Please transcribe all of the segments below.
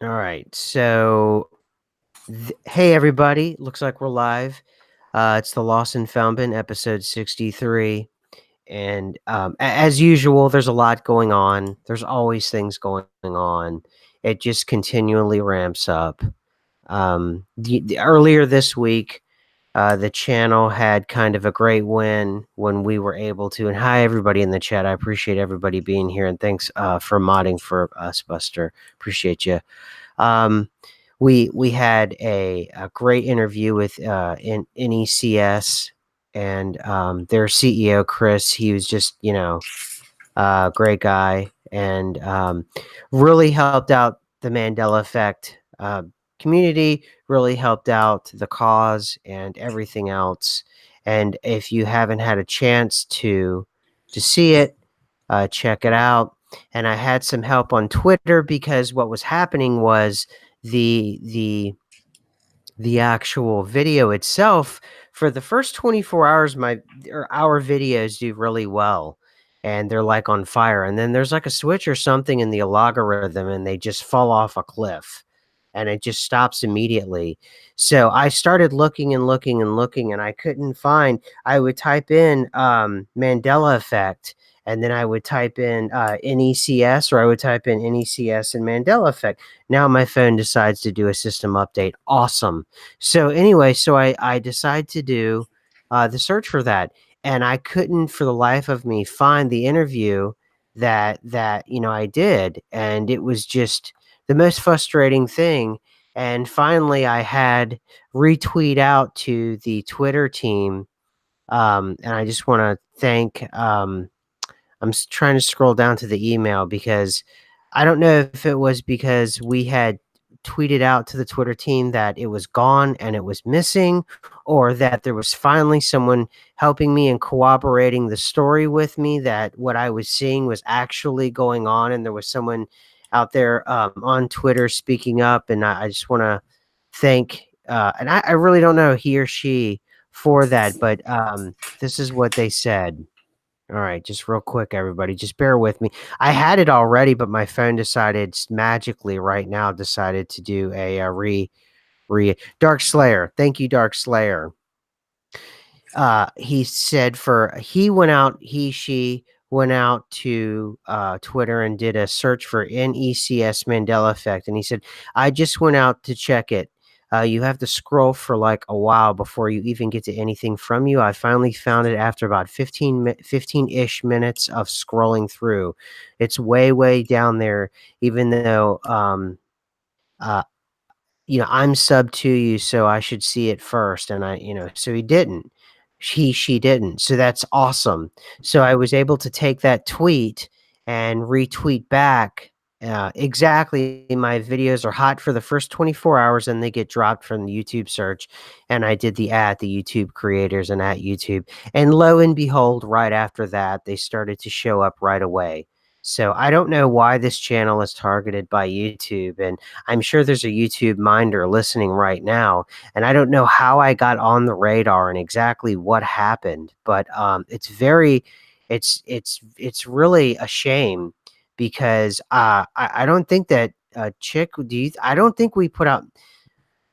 All right. So, hey, everybody. Looks like we're live. It's the Lost and Found Bin, episode 63. And as usual, there's a lot going on. There's always things going on. It just continually ramps up. Earlier this week, the channel had kind of a great win when we were able to. And hi, everybody in the chat. I appreciate everybody being here. And thanks for modding for us, Buster. Appreciate you. Um, we had a great interview with NECS and their CEO Chris. He was just great guy and really helped out the Mandela Effect community. Really helped out the cause and everything else. And if you haven't had a chance to see it, check it out. And I had some help on Twitter because what was happening was the the the actual video itself for the first 24 hours our videos do really well and they're like on fire, and then there's like a switch or something in the algorithm and they just fall off a cliff and it just stops immediately. So I started looking and looking and looking and I couldn't find. I would type in Mandela Effect, and then I would type in NECS, or I would type in NECS and Mandela Effect. Now my phone decides to do a system update. Awesome. So anyway, I decide to do the search for that, and I couldn't for the life of me find the interview that I did, and it was just the most frustrating thing. And finally, I had retweet out to the Twitter team, and I just want to thank. Trying to scroll down to the email because I don't know if it was because we had tweeted out to the Twitter team that it was gone and it was missing, or that there was finally someone helping me and corroborating the story with me that what I was seeing was actually going on, and there was someone out there on Twitter speaking up. And I just want to thank, and I really don't know he or she for that, but this is what they said. All right, just real quick, everybody, just bear with me. I had it already, but my phone decided magically right now decided to do a re Dark Slayer. Thank you, Dark Slayer. He said she went out to Twitter and did a search for NECS Mandela Effect, and he said, I just went out to check it. You have to scroll for like a while before you even get to anything from you. I finally found it after about 15-ish minutes of scrolling through. It's way, way down there, even though uh, I'm sub to you, so I should see it first. And so he didn't. She didn't. So that's awesome. So I was able to take that tweet and retweet back. Exactly. My videos are hot for the first 24 hours and they get dropped from the YouTube search. And I did the YouTube creators and at YouTube. And lo and behold, right after that, they started to show up right away. So I don't know why this channel is targeted by YouTube, and I'm sure there's a YouTube minder listening right now, and I don't know how I got on the radar and exactly what happened, but it's really a shame because I don't think that Chick, I don't think we put out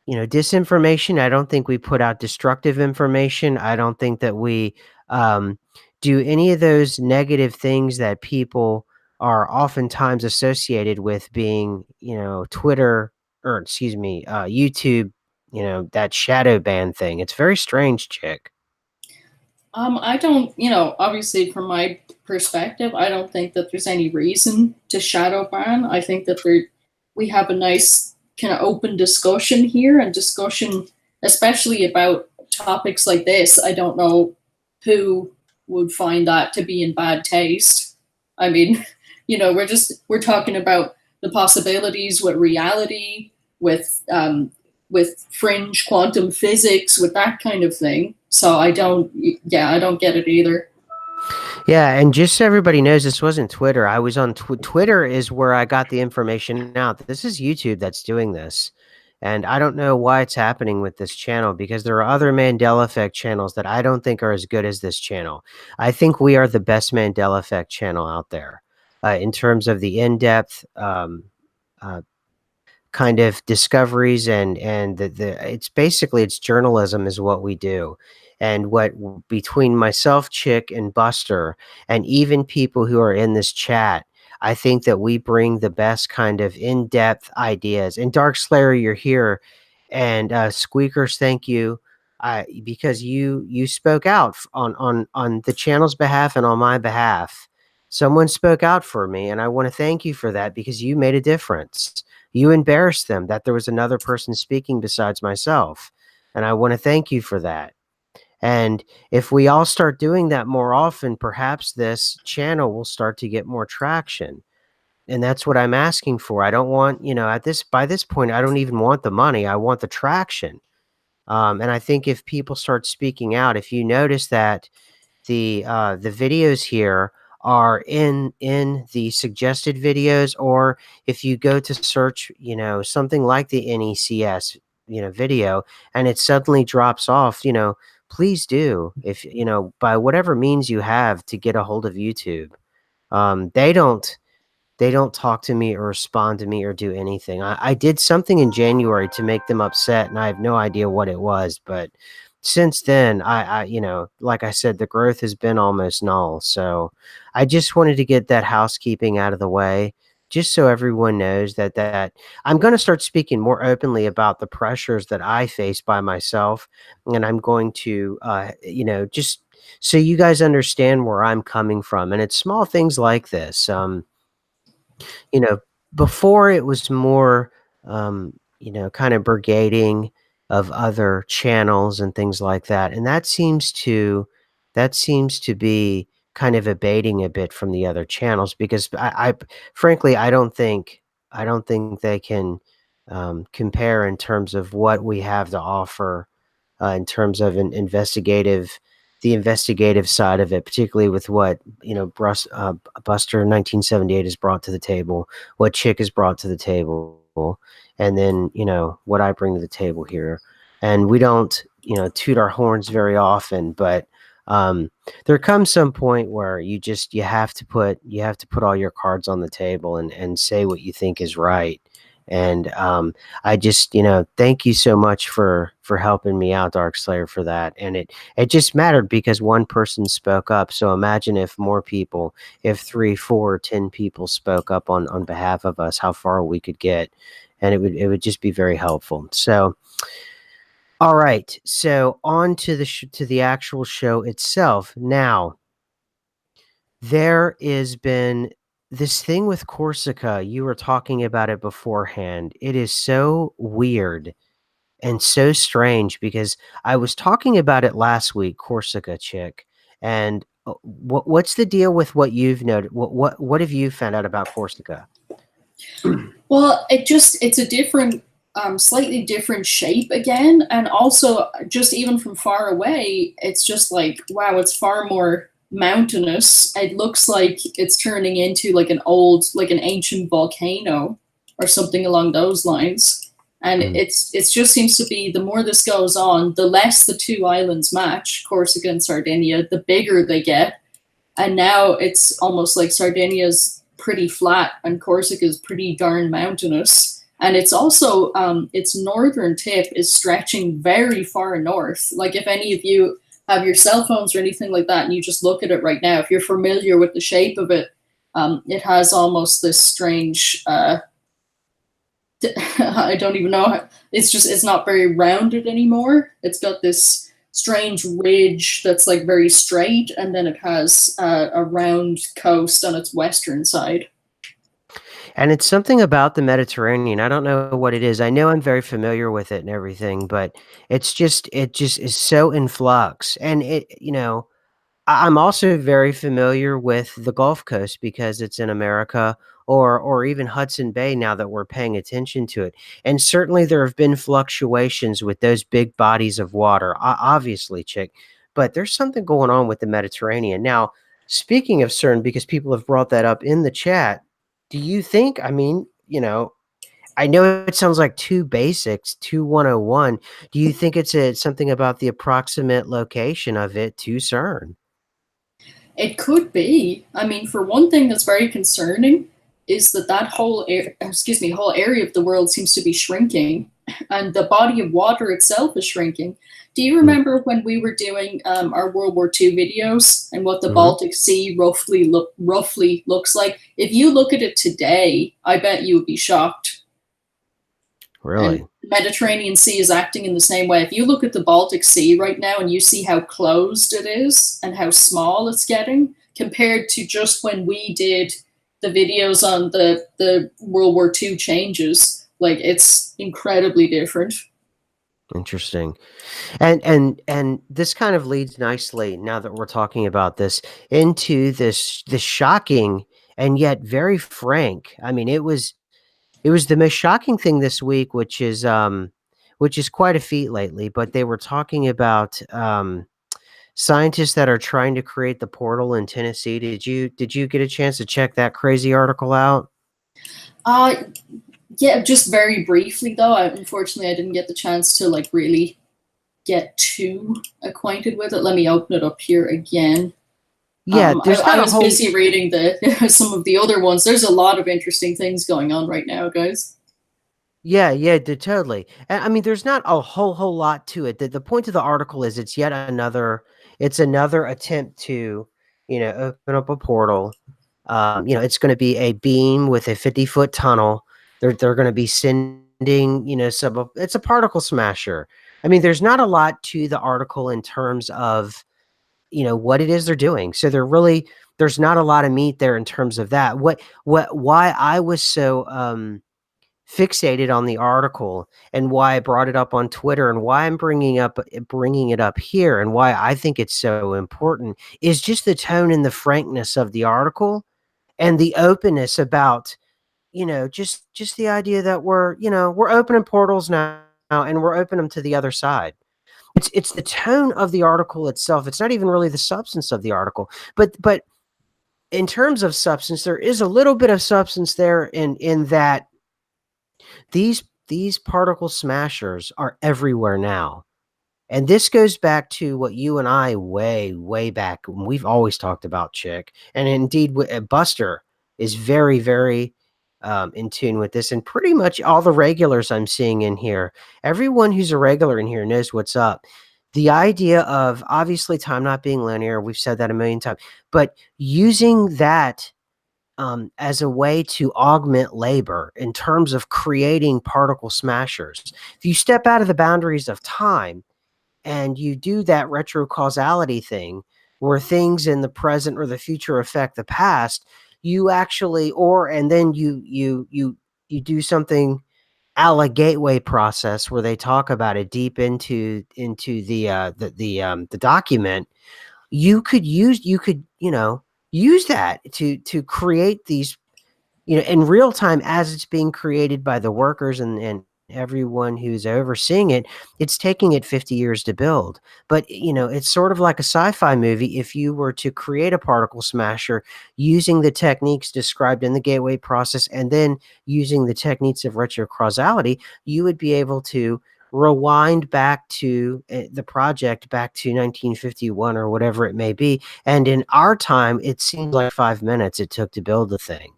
disinformation. I don't think we put out destructive information. I don't think that we um, do any of those negative things that people are oftentimes associated with being, Twitter, or excuse me, YouTube, that shadow ban thing. It's very strange, Chick. I don't, obviously from my perspective, I don't think that there's any reason to shadow ban. I think that we have a nice kind of open discussion here, and discussion, especially about topics like this. I don't know who would find that to be in bad taste. I mean, we're talking about the possibilities with reality, with fringe quantum physics, with that kind of thing. So I don't get it either. Yeah, and just so everybody knows, this wasn't Twitter. I was on Twitter is where I got the information out. This is YouTube that's doing this. And I don't know why it's happening with this channel, because there are other Mandela Effect channels that I don't think are as good as this channel. I think we are the best Mandela Effect channel out there in terms of the in-depth uh, kind of discoveries, and the it's basically it's journalism is what we do. And between myself, Chick, and Buster, and even people who are in this chat, I think that we bring the best kind of in-depth ideas. And Dark Slayer, you're here, and Squeakers, thank you, because you spoke out on the channel's behalf and on my behalf. Someone spoke out for me, and I want to thank you for that because you made a difference. You embarrassed them that there was another person speaking besides myself, and I want to thank you for that. And if we all start doing that more often, perhaps this channel will start to get more traction. And that's what I'm asking for. I don't want, at this by this point, I don't even want the money. I want the traction. And I think if people start speaking out, if you notice that the videos here are in the suggested videos, or if you go to search, something like the NECS, video, and it suddenly drops off, please do, if by whatever means you have to get a hold of YouTube. They don't talk to me or respond to me or do anything. I did something in January to make them upset, and I have no idea what it was. But since then, like I said, the growth has been almost null. So I just wanted to get that housekeeping out of the way, just so everyone knows that I'm going to start speaking more openly about the pressures that I face by myself, and I'm going to, just so you guys understand where I'm coming from. And it's small things like this. You know, Before it was more, kind of brigading of other channels and things like that, and that seems to be kind of abating a bit from the other channels because I frankly I don't think they can compare in terms of what we have to offer in terms of the investigative side of it, particularly with what Buster 1978 has brought to the table, what Chick has brought to the table, and then what I bring to the table here. And we don't toot our horns very often, but there comes some point where you have to put all your cards on the table and say what you think is right. And I just, thank you so much for helping me out, Dark Slayer, for that. And it just mattered because one person spoke up. So imagine if more people, if 3, 4, 10 people spoke up on behalf of us, how far we could get, and it would just be very helpful. So, all right, so on to the actual show itself. Now, there has been this thing with Corsica. You were talking about it beforehand. It is so weird and so strange because I was talking about it last week, Corsica, Chick. And what's the deal with what you've noted? What have you found out about Corsica? Well, it's a different, slightly different shape again, and also just even from far away, it's just like wow, it's far more mountainous. It looks like it's turning into like an ancient volcano or something along those lines. And Mm. it's just seems to be the more this goes on, the less the two islands match, Corsica and Sardinia, the bigger they get. And now it's almost like Sardinia's pretty flat and Corsica's pretty darn mountainous. And it's also its northern tip is stretching very far north. Like if any of you have your cell phones or anything like that, and you just look at it right now, if you're familiar with the shape of it, it has almost this strange. I don't even know. It's not very rounded anymore. It's got this strange ridge that's like very straight, and then it has a round coast on its western side. And it's something about the Mediterranean. I don't know what it is. I know I'm very familiar with it and everything, but it just is so in flux. And I'm also very familiar with the Gulf Coast because it's in America, or even Hudson Bay now that we're paying attention to it. And certainly there have been fluctuations with those big bodies of water, obviously, Chick. But there's something going on with the Mediterranean. Now, speaking of CERN, because people have brought that up in the chat, do you think, I know it sounds like two basics, 2101. Do you think it's something about the approximate location of it to CERN? It could be. I mean, for one thing, that's very concerning. is that whole area of the world seems to be shrinking, and the body of water itself is shrinking. Do you remember when we were doing our World War II videos and what the Mm-hmm. Baltic Sea roughly looks like? If you look at it today, I bet you would be shocked. And Really the Mediterranean Sea is acting in the same way. If you look at the Baltic Sea right now and you see how closed it is and how small it's getting compared to just when we did the videos on the World War II changes, like it's incredibly different. interesting. And this kind of leads nicely, now that we're talking about this, into this shocking and yet very frank. I mean, it was the most shocking thing this week, which is quite a feat lately, but they were talking about scientists that are trying to create the portal in Tennessee. Did you get a chance to check that crazy article out? Uh yeah, just very briefly though. Unfortunately, I didn't get the chance to like really get too acquainted with it. Let me open it up here again. Yeah, there's I not a was whole busy reading the some of the other ones. There's a lot of interesting things going on right now, guys. Yeah, yeah, totally. And I mean, there's not a whole lot to it. The point of the article is it's another attempt to, open up a portal. It's going to be a beam with a 50-foot tunnel. They're going to be sending, it's a particle smasher. I mean, there's not a lot to the article in terms of, what it is they're doing. So there's not a lot of meat there in terms of that. Why I was so fixated on the article and why I brought it up on Twitter and why I'm bringing it up here and why I think it's so important is just the tone and the frankness of the article and the openness about, just the idea that we're opening portals now and we're opening them to the other side. It's the tone of the article itself. It's not even really the substance of the article. But in terms of substance, there is a little bit of substance there in that these particle smashers are everywhere now. And this goes back to what you and I way back when we've always talked about, Chick. And indeed, Buster is very, very in tune with this. And pretty much all the regulars I'm seeing in here, everyone who's a regular in here knows what's up. The idea of obviously time not being linear, we've said that a million times, but using that as a way to augment labor in terms of creating particle smashers. If you step out of the boundaries of time and you do that retrocausality thing where things in the present or the future affect the past, you actually and then you do something a la gateway process where they talk about it deep into the document. You could use that to create these, in real time as it's being created by the workers and everyone who's overseeing it. It's taking it 50 years to build. But, it's sort of like a sci-fi movie. If you were to create a particle smasher using the techniques described in the gateway process and then using the techniques of retrocausality, you would be able to rewind back to the project back to 1951 or whatever it may be. And in our time, it seems like 5 minutes it took to build the thing.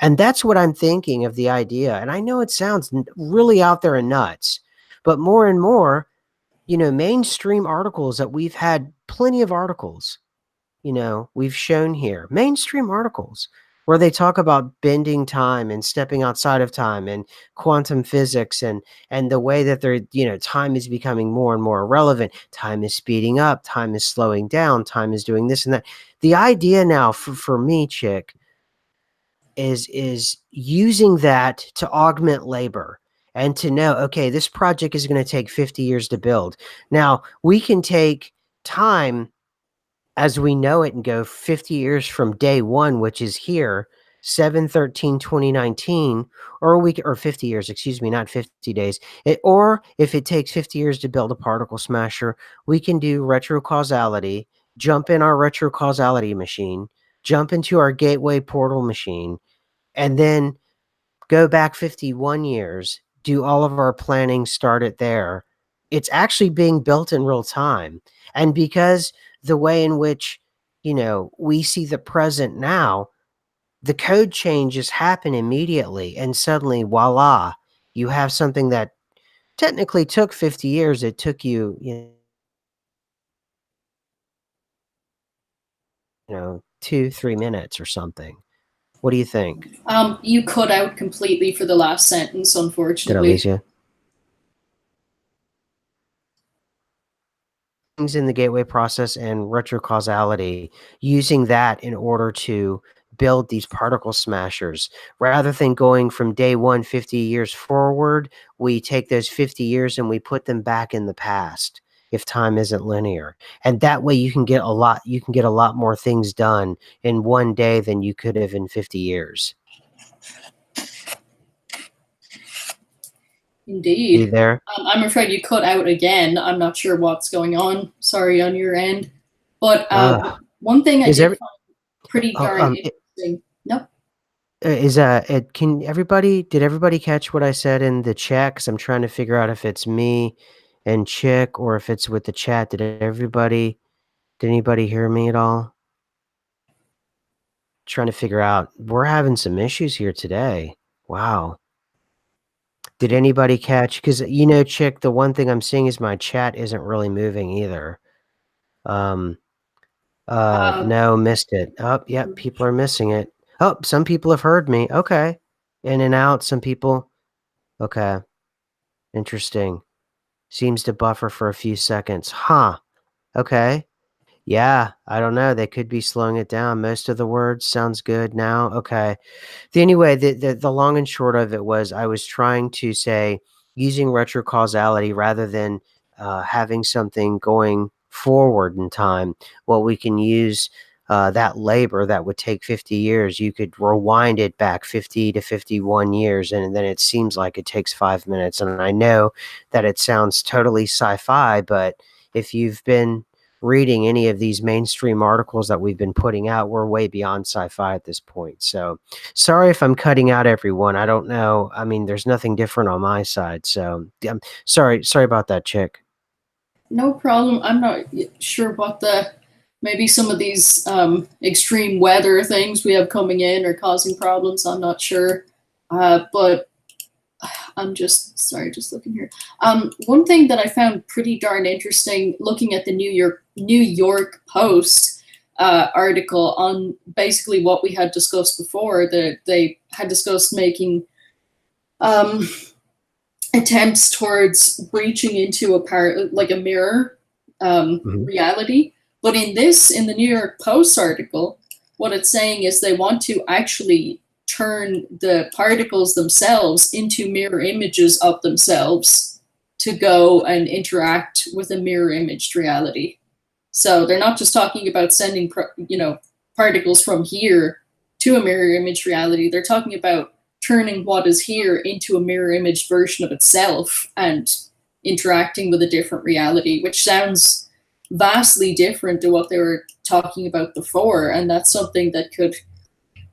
And that's what I'm thinking of the idea. And I know it sounds really out there and nuts, but more and more, mainstream articles that we've had plenty of articles, we've shown here, mainstream articles where they talk about bending time and stepping outside of time and quantum physics and the way that time is becoming more and more irrelevant. Time is speeding up, time is slowing down, time is doing this and that. The idea now for me, Chick, is using that to augment labor and to know, okay, this project is going to take 50 years to build. Now, we can take time as we know it and go 50 years from day one, which is here, 7/13/2019, or 50 years, excuse me, not 50 days. Or if it takes 50 years to build a particle smasher, we can do retrocausality, jump in our retrocausality machine, jump into our gateway portal machine, and then go back 51 years, do all of our planning, start it there. It's actually being built in real time. And because the way in which, we see the present now, the code changes happen immediately, and suddenly, voila, you have something that technically took 50 years. It took you, you know, 2, 3 minutes or something. What do you think? You cut out completely for the last sentence, Did I lose unfortunately. you? Things in the gateway process and retrocausality, using that in order to build these particle smashers. Rather than going from day one 50 years forward, we take those 50 years and we put them back in the past if time isn't linear. And that way you can get a lot more things done in one day than you could have in 50 years. Are you Indeed. there? I'm afraid you cut out again. I'm not sure what's going on. Sorry on your end. But one thing I Is did every find pretty oh, darn interesting. No, did everybody catch what I said in the chat? Because I'm trying to figure out if it's me and Chick or if it's with the chat. Did anybody hear me at all? Trying to figure out. We're having some issues here today. Wow. Did anybody catch? Because, Chick, the one thing I'm seeing is my chat isn't really moving either. Um, uh, no, missed it. Oh, yep, people are missing it. Oh, some people have heard me. Okay. In and out, some people. Okay. Interesting. Seems to buffer for a few seconds. Huh. Okay. Yeah, I don't know. They could be slowing it down. Most of the words sounds good now. Okay. Anyway, the long and short of it was I was trying to say using retrocausality rather than having something going forward in time. Well, we can use that labor that would take 50 years. You could rewind it back 50 to 51 years, and then it seems like it takes 5 minutes. And I know that it sounds totally sci-fi, but if you've been reading any of these mainstream articles that we've been putting out, we're way beyond sci-fi at this point. So sorry if I'm cutting out everyone. I don't know. I mean, there's nothing different on my side. So I'm sorry about that, Chick. no problem. I'm not sure what the maybe some of these extreme weather things we have coming in are causing problems. I'm not sure, but I'm just sorry, just looking here. One thing that I found pretty darn interesting, looking at the New York Post article on basically what we had discussed before, that they had discussed making um, attempts towards reaching into like a mirror Mhm. reality. But in the New York Post article, what it's saying is they want to actually turn the particles themselves into mirror images of themselves to go and interact with a mirror imaged reality. So they're not just talking about sending, particles from here to a mirror image reality. They're talking about turning what is here into a mirror image version of itself and interacting with a different reality, which sounds vastly different to what they were talking about before. And that's something that could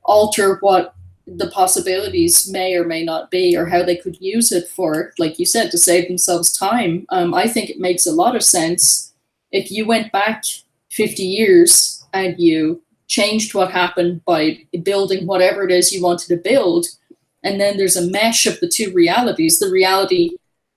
alter what the possibilities may or may not be, or how they could use it for, like you said, to save themselves time. I think it makes a lot of sense if you went back 50 years and you changed what happened by building whatever it is you wanted to build, and then there's a mesh of the two realities, the reality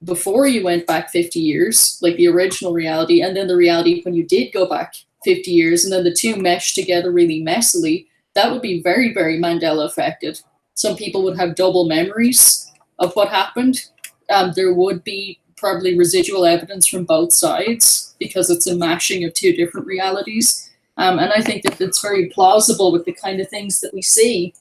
before you went back 50 years, like the original reality, and then the reality when you did go back 50 years, and then the two mesh together really messily. That would be very, very Mandela affected. Some people would have double memories of what happened. There would be probably residual evidence from both sides because it's a mashing of two different realities. And I think that it's very plausible with the kind of things that we see.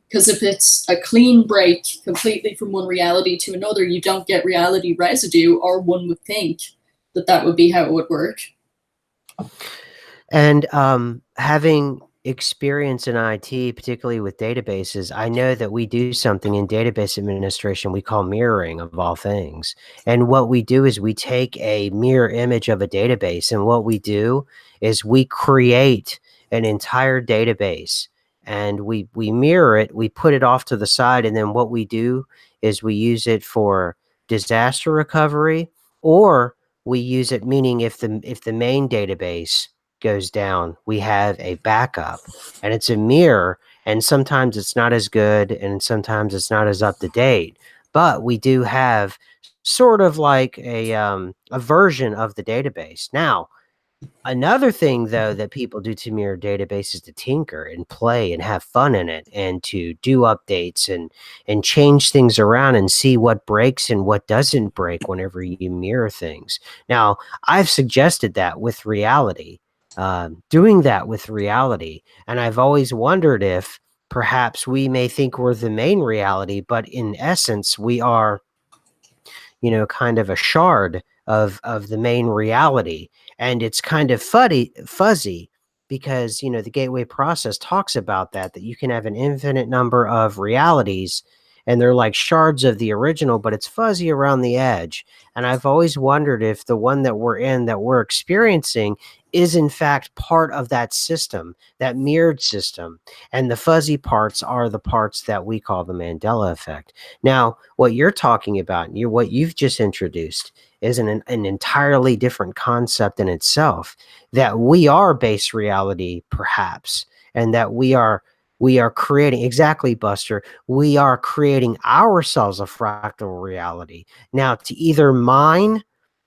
Because if it's a clean break completely from one reality to another, you don't get reality residue, or one would think that that would be how it would work. And having experience in IT, particularly with databases, I know that we do something in database administration we call mirroring of all things. And what we do is we take a mirror image of a database, and what we do is we create an entire database and we mirror it, we put it off to the side, and then what we do is we use it for disaster recovery, or we use it, meaning if the main database goes down, we have a backup, and it's a mirror. and sometimes it's not as good, and sometimes it's not as up to date. But we do have sort of like a version of the database. Now, another thing, though, that people do to mirror database is to tinker and play and have fun in it, and to do updates and change things around and see what breaks and what doesn't break whenever you mirror things. Now, I've suggested that with reality, doing that with reality, and I've always wondered if perhaps we may think we're the main reality, but in essence, we are, kind of a shard of the main reality. And it's kind of fuzzy because, the gateway process talks about that you can have an infinite number of realities, and they're like shards of the original, but it's fuzzy around the edge. And I've always wondered if the one that we're in, that we're experiencing, is in fact part of that system, that mirrored system. And the fuzzy parts are the parts that we call the Mandela effect. Now, what you're talking about, what you've just introduced, is an entirely different concept in itself. That we are base reality, perhaps, and that we are creating, exactly, Buster. We are creating ourselves a fractal reality. Now, to either mine,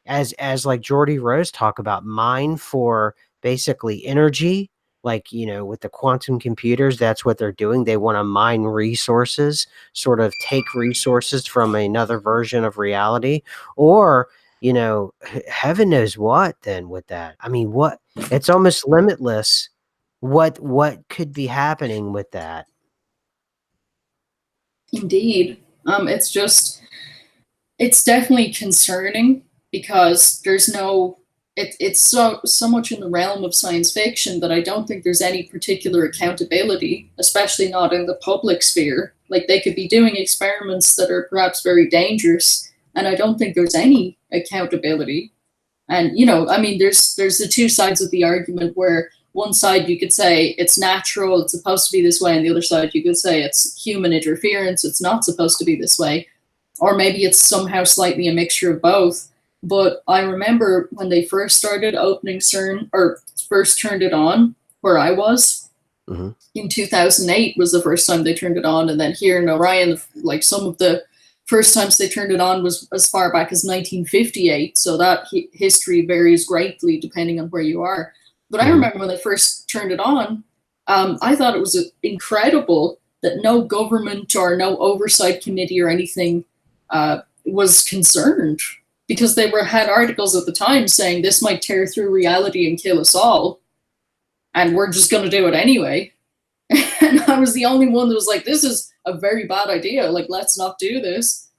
as like Jordy Rose talk about, mine for basically energy, like, with the quantum computers, that's what they're doing. They want to mine resources, sort of take resources from another version of reality, or, heaven knows what then with that. I mean, what, it's almost limitless what could be happening with that. Indeed. It's just, it's definitely concerning because there's no, it's so much in the realm of science fiction that I don't think there's any particular accountability, especially not in the public sphere. Like, they could be doing experiments that are perhaps very dangerous, and I don't think there's any accountability. And I mean, there's the two sides of the argument, where one side you could say it's natural, it's supposed to be this way, and the other side you could say it's human interference, it's not supposed to be this way. Or maybe it's somehow slightly a mixture of both. But I remember when they first started opening CERN, or first turned it on where I was, Hmm. in 2008 was the first time they turned it on. And then here in Orion, like, some of the first times they turned it on was as far back as 1958. So that history varies greatly depending on where you are. But I Hmm. remember when they first turned it on, I thought it was incredible that no government or no oversight committee or anything was concerned, because they had articles at the time saying this might tear through reality and kill us all, and we're just going to do it anyway. And I was the only one that was like, this is a very bad idea. Like, let's not do this.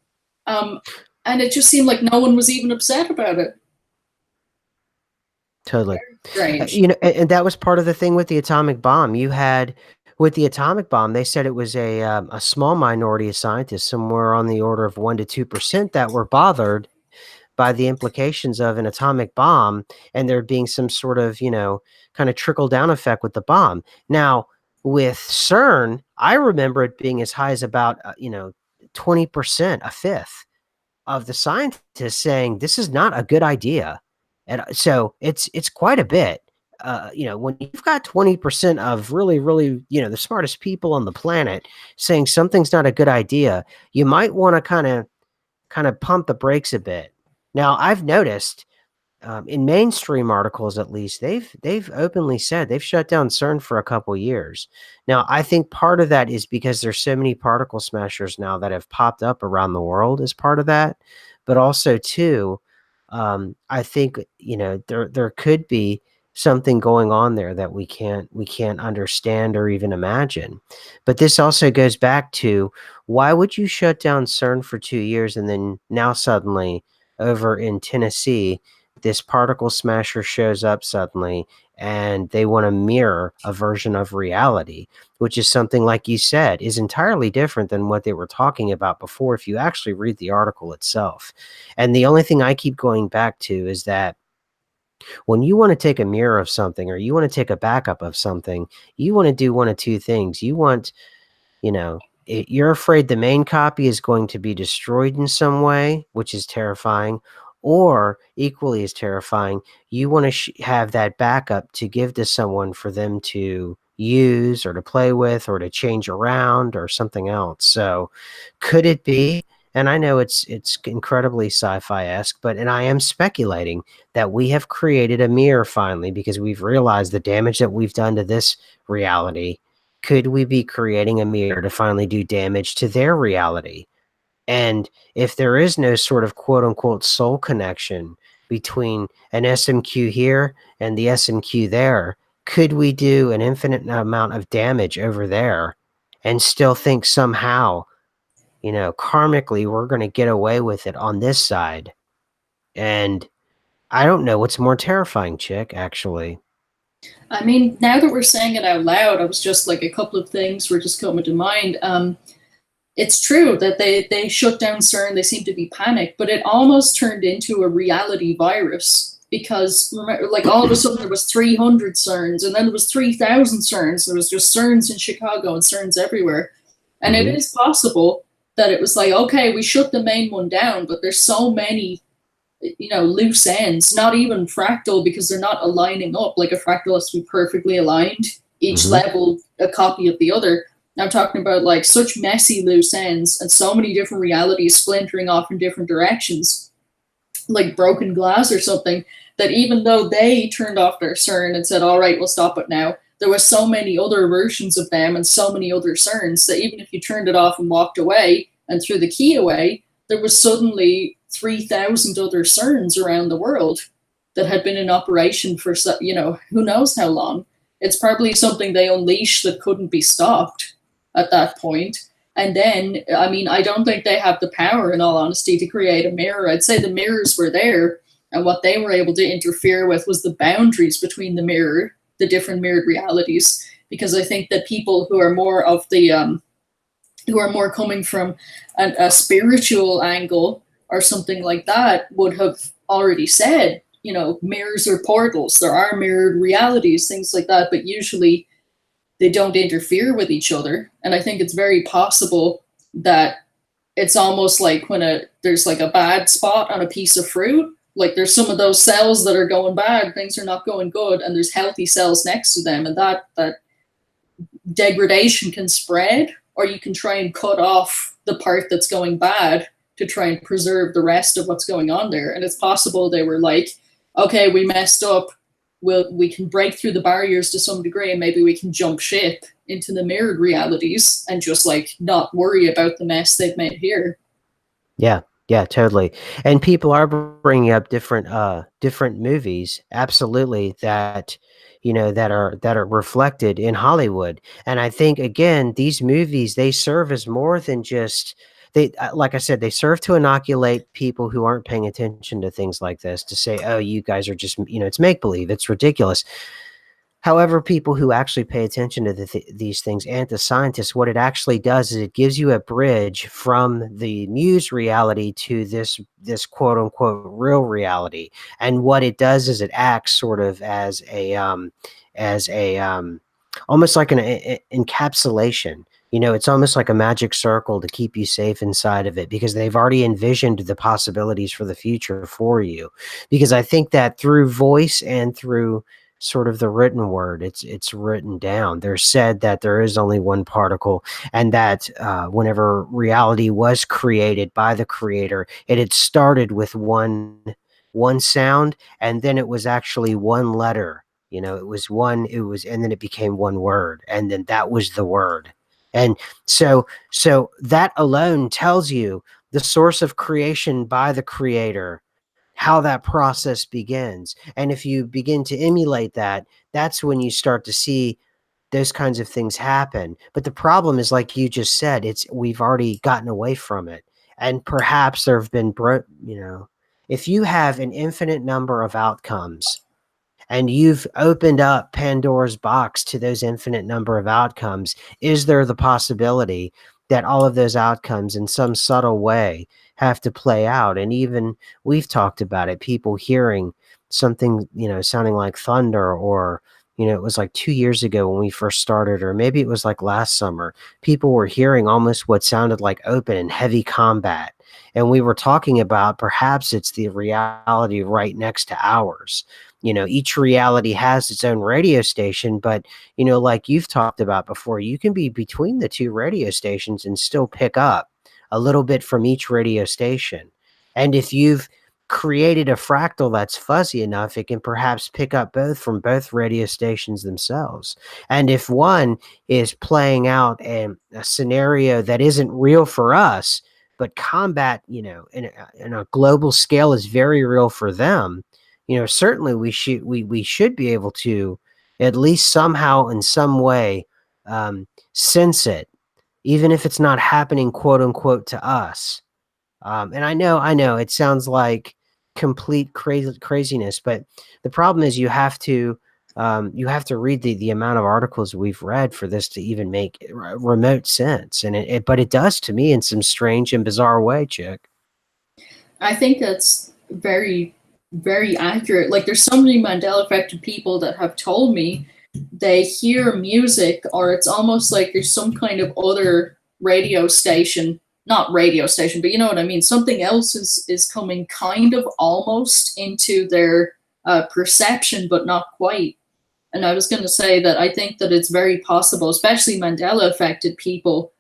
Um, and it just seemed like no one was even upset about it. Totally. Strange. And that was part of the thing with the atomic bomb. You had, with the atomic bomb, they said it was a small minority of scientists, somewhere on the order of 1 to 2%, that were bothered by the implications of an atomic bomb, and there being some sort of, kind of trickle down effect with the bomb. Now, with CERN, I remember it being as high as about 20%, a fifth of the scientists saying this is not a good idea. And so it's quite a bit. When you've got 20% of really, really, the smartest people on the planet saying something's not a good idea, you might want to kind of pump the brakes a bit. Now, I've noticed, in mainstream articles, at least, they've openly said they've shut down CERN for a couple years. Now, I think part of that is because there's so many particle smashers now that have popped up around the world as part of that, but also too, I think, there could be something going on there that we can't understand or even imagine. But this also goes back to, why would you shut down CERN for 2 years, and then now suddenly over in Tennessee, this particle smasher shows up suddenly, and they want to mirror a version of reality, which is something, like you said, is entirely different than what they were talking about before, if you actually read the article itself. And the only thing I keep going back to is that when you want to take a mirror of something, or you want to take a backup of something, you want to do one of two things. You want, you're afraid the main copy is going to be destroyed in some way, which is terrifying, or equally as terrifying, you want to have that backup to give to someone for them to use or to play with or to change around or something else. So could it be, and I know it's incredibly sci-fi-esque, but and I am speculating that we have created a mirror finally because we've realized the damage that we've done to this reality. Could we be creating a mirror to finally do damage to their reality? And if there is no sort of quote unquote soul connection between an SMQ here and the SMQ there, could we do an infinite amount of damage over there and still think somehow, karmically, we're going to get away with it on this side? And I don't know what's more terrifying, Chick, actually. I mean, now that we're saying it out loud, I was just like a couple of things were just coming to mind. It's true that they shut down CERN. They seem to be panicked, but it almost turned into a reality virus because remember, like all of a sudden there was 300 CERNs, and then there was 3,000 CERNs. There was just CERNs in Chicago and CERNs everywhere, and it is possible that it was like, okay, we shut the main one down, but there's so many, loose ends. Not even fractal because they're not aligning up. Like a fractal has to be perfectly aligned, each level a copy of the other. I'm talking about like such messy loose ends and so many different realities splintering off in different directions, like broken glass or something, that even though they turned off their CERN and said, all right, we'll stop it now, there were so many other versions of them and so many other CERNs that even if you turned it off and walked away and threw the key away, there was suddenly 3,000 other CERNs around the world that had been in operation for, who knows how long. It's probably something they unleashed that couldn't be stopped at that point. And then, I mean, I don't think they have the power, in all honesty, to create a mirror. I'd say the mirrors were there, and what they were able to interfere with was the boundaries between the different mirrored realities. Because I think that people who are more of the, who are more coming from a spiritual angle or something like that would have already said, mirrors are portals, there are mirrored realities, things like that. But usually they don't interfere with each other. And I think it's very possible that it's almost like when there's like a bad spot on a piece of fruit, like there's some of those cells that are going bad, things are not going good, and there's healthy cells next to them, and that degradation can spread, or you can try and cut off the part that's going bad to try and preserve the rest of what's going on there. And it's possible they were like, okay, we messed up, we can break through the barriers to some degree, and maybe we can jump ship into the mirrored realities and just like not worry about the mess they've made here. Yeah, yeah, totally. And people are bringing up different movies, absolutely, that that are reflected in Hollywood. And I think again, these movies, they serve as more than just they like I said, they serve to inoculate people who aren't paying attention to things like this to say, "Oh, you guys are just, it's make believe, it's ridiculous." However, people who actually pay attention to these things and the scientists, what it actually does is it gives you a bridge from the news reality to this quote unquote real reality. And what it does is it acts sort of as a almost like an encapsulation. It's almost like a magic circle to keep you safe inside of it because they've already envisioned the possibilities for the future for you. Because I think that through voice and through sort of the written word, it's written down. There's said that there is only one particle, and that whenever reality was created by the creator, it had started with one sound, and then it was actually one letter. And then it became one word, and then that was the word. And so that alone tells you the source of creation by the creator, how that process begins. And if you begin to emulate that, that's when you start to see those kinds of things happen. But the problem is, like you just said, we've already gotten away from it. And perhaps there have been, if you have an infinite number of outcomes and you've opened up Pandora's box to those infinite number of outcomes, is there the possibility that all of those outcomes in some subtle way have to play out? And even we've talked about it, people hearing something, sounding like thunder, or, it was like 2 years ago when we first started, or maybe it was like last summer, people were hearing almost what sounded like open and heavy combat. And we were talking about perhaps it's the reality right next to ours. each reality has its own radio station, but like you've talked about before, you can be between the two radio stations and still pick up a little bit from each radio station. And if you've created a fractal that's fuzzy enough, it can perhaps pick up both from both radio stations themselves. And if one is playing out a scenario that isn't real for us, but combat, in a global scale is very real for them, certainly we should be able to at least somehow in some way sense it, even if it's not happening, quote unquote, to us. And I know it sounds like complete craziness, but the problem is you have to read the amount of articles we've read for this to even make remote sense, and but it does to me in some strange and bizarre way, Chick. I think that's very, very accurate. Like, there's so many Mandela affected people that have told me they hear music, or it's almost like there's some kind of other radio station, not radio station, but you know what I mean. Something else is coming kind of almost into their perception, but not quite. And I was going to say that I think that it's very possible, especially Mandela affected people,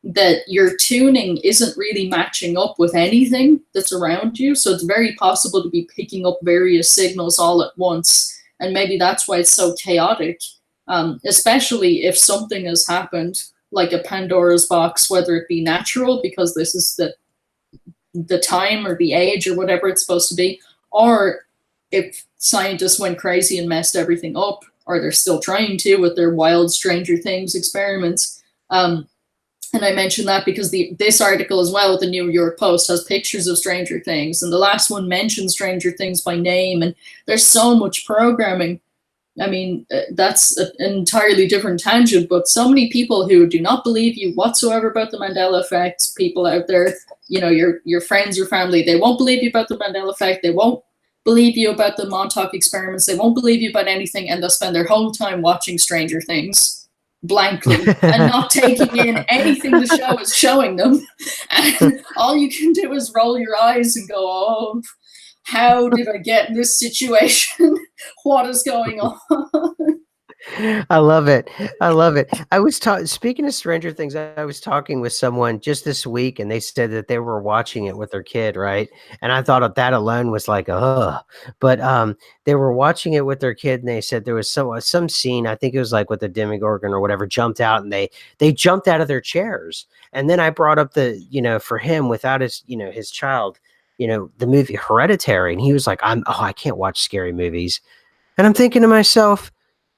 that your tuning isn't really matching up with anything that's around you. So it's very possible to be picking up various signals all at once. And maybe that's why it's so chaotic, especially if something has happened, like a Pandora's box, whether it be natural, because this is the time or the age or whatever it's supposed to be, or if scientists went crazy and messed everything up, or they're still trying to with their wild Stranger Things experiments. And I mentioned that because this article as well, the New York Post, has pictures of Stranger Things, and the last one mentions Stranger Things by name, and there's so much programming. I mean, that's an entirely different tangent, but so many people who do not believe you whatsoever about the Mandela Effect, people out there, your friends, your family, they won't believe you about the Mandela Effect, they won't believe you about the Montauk experiments, they won't believe you about anything, and they'll spend their whole time watching Stranger Things blankly and not taking in anything the show is showing them. And all you can do is roll your eyes and go, oh, how did I get in this situation? What is going on? I love it. I love it. Speaking of Stranger Things, I was talking with someone just this week, and they said that they were watching it with their kid, right? And I thought that alone was like, ugh. But they were watching it with their kid, and they said there was some scene, I think it was like with the Demogorgon or whatever, jumped out, and they jumped out of their chairs. And then I brought up for him without his child, the movie Hereditary, and he was like, I can't watch scary movies. And I'm thinking to myself,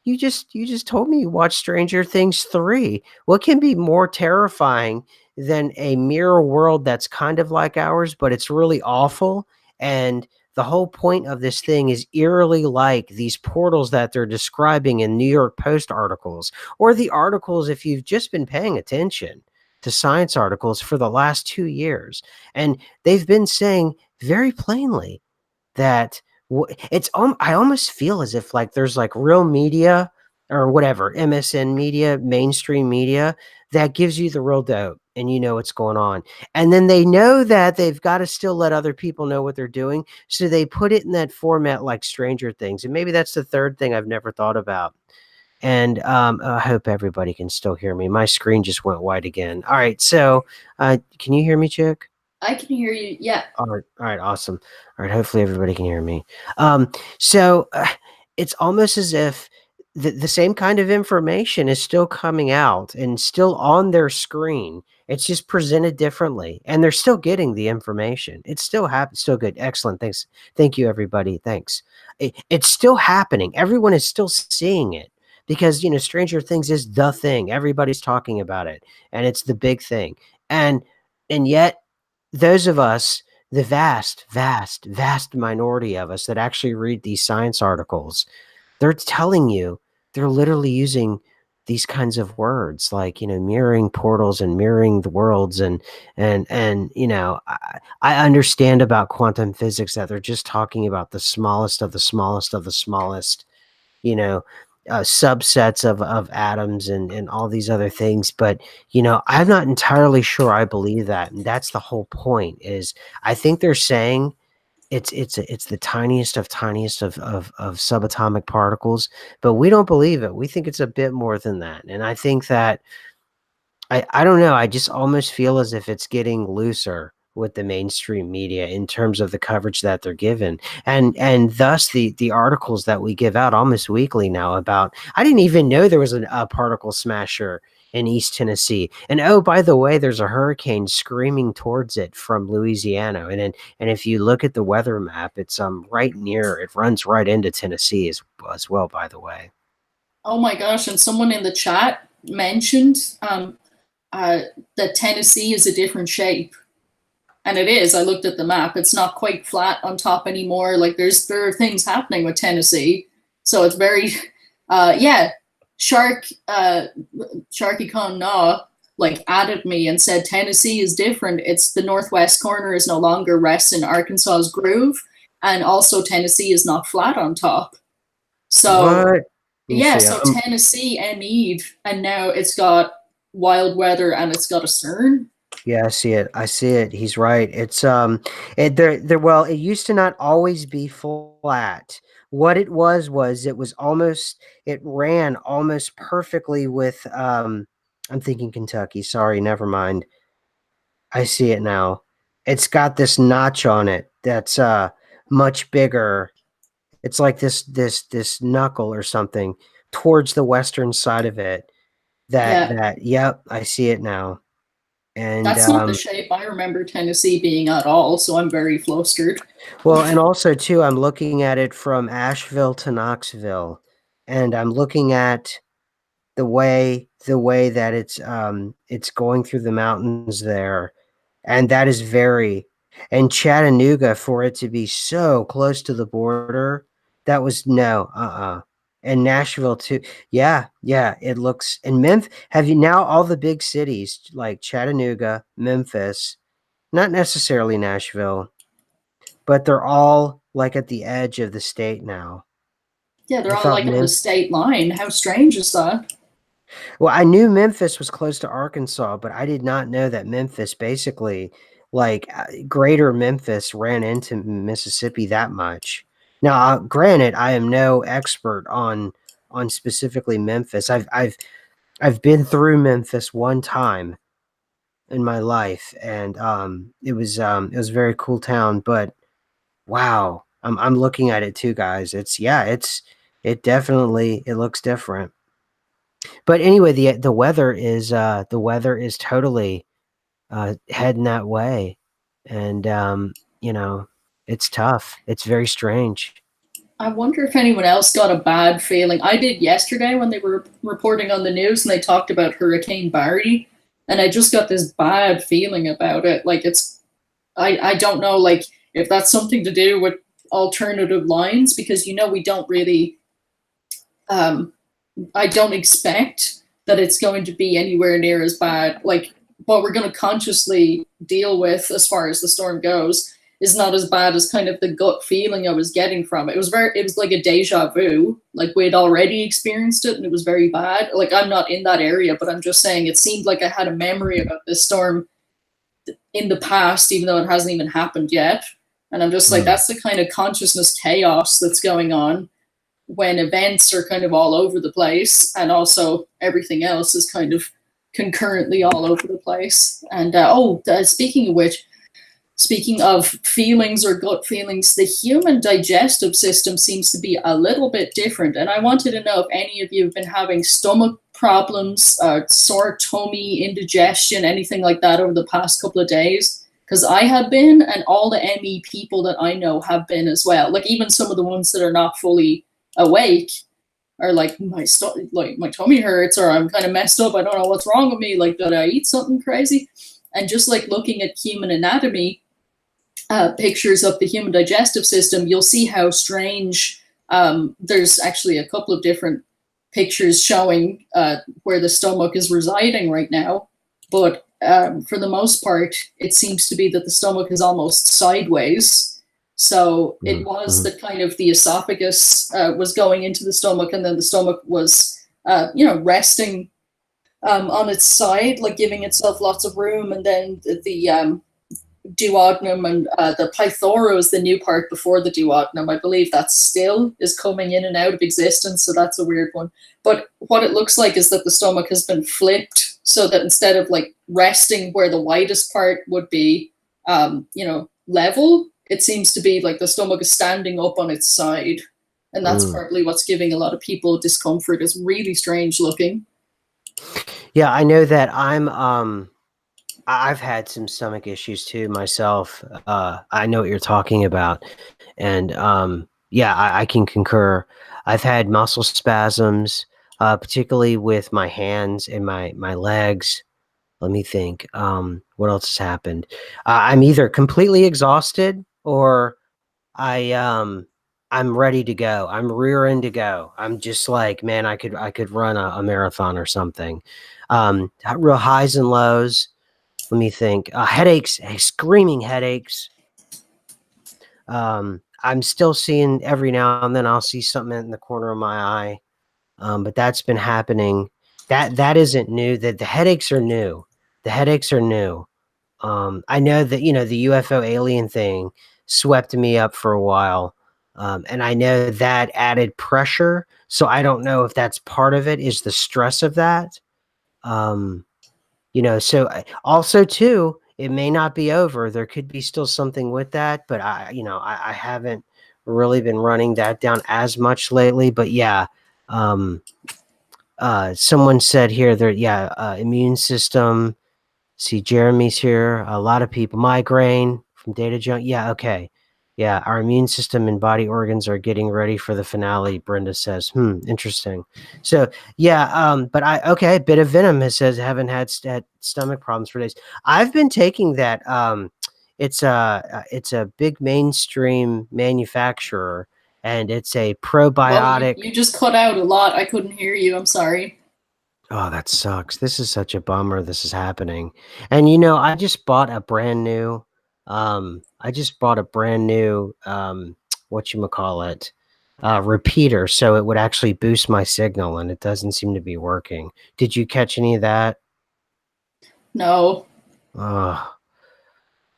you just told me you watched Stranger Things 3. What can be more terrifying than a mirror world that's kind of like ours, but it's really awful? And the whole point of this thing is eerily like these portals that they're describing in New York Post articles, or the articles, if you've just been paying attention to science articles for the last 2 years. And they've been saying very plainly that I almost feel as if like there's like real media or whatever, MSN media, mainstream media, that gives you the real dope and you know what's going on. And then they know that they've got to still let other people know what they're doing. So they put it in that format like Stranger Things. And maybe that's the third thing I've never thought about. And I hope everybody can still hear me. My screen just went white again. All right. So can you hear me, Chick? I can hear you. Yeah. All right, awesome. All right, hopefully everybody can hear me. So it's almost as if the same kind of information is still coming out and still on their screen. It's just presented differently, and they're still getting the information. It's still still good. Excellent. Thanks. Thank you, everybody. Thanks. It's still happening. Everyone is still seeing it because Stranger Things is the thing. Everybody's talking about it, and it's the big thing. And yet those of us, the vast, vast, vast minority of us that actually read these science articles, they're telling you, they're literally using these kinds of words like, mirroring portals and mirroring the worlds. I understand about quantum physics that they're just talking about the smallest of the smallest of the smallest, you know, subsets of atoms and all these other things. But, I'm not entirely sure I believe that. And that's the whole point is I think they're saying it's the tiniest of subatomic particles, but we don't believe it. We think it's a bit more than that. And I think that I don't know, I just almost feel as if it's getting looser with the mainstream media in terms of the coverage that they're given. And thus the articles that we give out almost weekly now about I didn't even know there was a particle smasher in East Tennessee. And oh, by the way, there's a hurricane screaming towards it from Louisiana. And if you look at the weather map, it's right near it runs right into Tennessee as well, by the way. Oh my gosh! And someone in the chat mentioned uh, that Tennessee is a different shape. And it is. I looked at the map. It's not quite flat on top anymore. Like there are things happening with Tennessee. So it's very yeah. Sharky Khan Na like added me and said Tennessee is different. It's the northwest corner is no longer rests in Arkansas's groove, and also Tennessee is not flat on top. So What? Let me yeah, see. so Tennessee ME'd, and now it's got wild weather and it's got a CERN. Yeah, I see it. I see it. He's right. It's there well, it used to not always be flat. What it was it was almost it ran almost perfectly with I'm thinking Kentucky. Sorry, never mind. I see it now. It's got this notch on it that's much bigger. It's like this knuckle or something towards the western side of it. Yeah, Yep, I see it now. And that's not the shape I remember Tennessee being at all, so I'm very flustered. well, and also too, I'm looking at it from Asheville to Knoxville, and I'm looking at the way that it's going through the mountains there, and that is very and Chattanooga for it to be so close to the border, that was no, and Nashville too. Yeah, yeah, it looks and Memphis. Have you now all the big cities like Chattanooga, Memphis, not necessarily Nashville, but they're all like at the edge of the state now. Yeah, I they're all thought like on the state line. How strange is that? well, I knew Memphis was close to Arkansas, but I did not know that Memphis basically, like greater Memphis, ran into Mississippi that much. Now, granted, I am no expert on specifically Memphis. I've been through Memphis one time in my life, and it was a very cool town. But wow, I'm looking at it too, guys. It definitely it looks different. But anyway, the weather is totally heading that way, and you know, it's tough. It's very strange. I wonder if anyone else got a bad feeling. I did yesterday when they were reporting on the news and they talked about Hurricane Bari, and I just got this bad feeling about it. Like I don't know, like if that's something to do with alternative lines because we don't really um, I don't expect that it's going to be anywhere near as bad. Like what we're going to consciously deal with as far as the storm goes is not as bad as kind of the gut feeling I was getting from it. It was like a deja vu. Like we'd already experienced it and it was very bad. Like I'm not in that area, but I'm just saying it seemed like I had a memory about this storm in the past, even though it hasn't even happened yet. And I'm just like, Mm, that's the kind of consciousness chaos that's going on when events are kind of all over the place and also everything else is kind of concurrently all over the place. And speaking of which, speaking of feelings or gut feelings, the human digestive system seems to be a little bit different. And I wanted to know if any of you have been having stomach problems, sore tummy, indigestion, anything like that over the past couple of days. Because I have been, and all the ME people that I know have been as well. Like even some of the ones that are not fully awake are like like my tummy hurts or I'm kind of messed up. I don't know what's wrong with me. Like did I eat something crazy? And just like looking at human anatomy, pictures of the human digestive system, you'll see how strange. There's actually a couple of different pictures showing where the stomach is residing right now, but for the most part, it seems to be that the stomach is almost sideways. So it mm, was mm. that kind of the esophagus was going into the stomach, and then the stomach was, resting on its side, like giving itself lots of room, and then the duodenum, and the pythora is the new part before the duodenum. I believe that still is coming in and out of existence, so that's a weird one. But what it looks like is that the stomach has been flipped so that instead of like resting where the widest part would be, level, it seems to be like the stomach is standing up on its side. And that's Mm. partly what's giving a lot of people discomfort. It's really strange looking. Yeah, I know that I've had some stomach issues too myself. I know what you're talking about. And yeah, I can concur. I've had muscle spasms, particularly with my hands and my legs. Let me think. What else has happened? I'm either completely exhausted or I I'm ready to go. I'm rearing to go. I'm just like, man, I could run a marathon or something. Real highs and lows. Let me think. Headaches, screaming headaches. I'm still seeing every now and then I'll see something in the corner of my eye. But that's been happening. That isn't new. That the headaches are new. The headaches are new. I know that the UFO alien thing swept me up for a while, and I know that added pressure. So I don't know if that's part of it. Is the stress of that? Um, so also too, it may not be over. There could be still something with that, but I haven't really been running that down as much lately. But yeah, um, someone said here that yeah, immune system. See, Jeremy's here. A lot of people. Migraine from Data Junk. Yeah, okay. Yeah, our immune system and body organs are getting ready for the finale, Brenda says. Interesting. So, yeah, but okay, bit of venom. It says, haven't had stomach problems for days. I've been taking that. It's a big mainstream manufacturer, and it's a Well, probiotic. you just cut out a lot. I couldn't hear you. I'm sorry. Oh, that sucks. This is such a bummer this is happening. And I just bought a brand new whatchamacallit, repeater so it would actually boost my signal and it doesn't seem to be working. Did you catch any of that? No. Oh,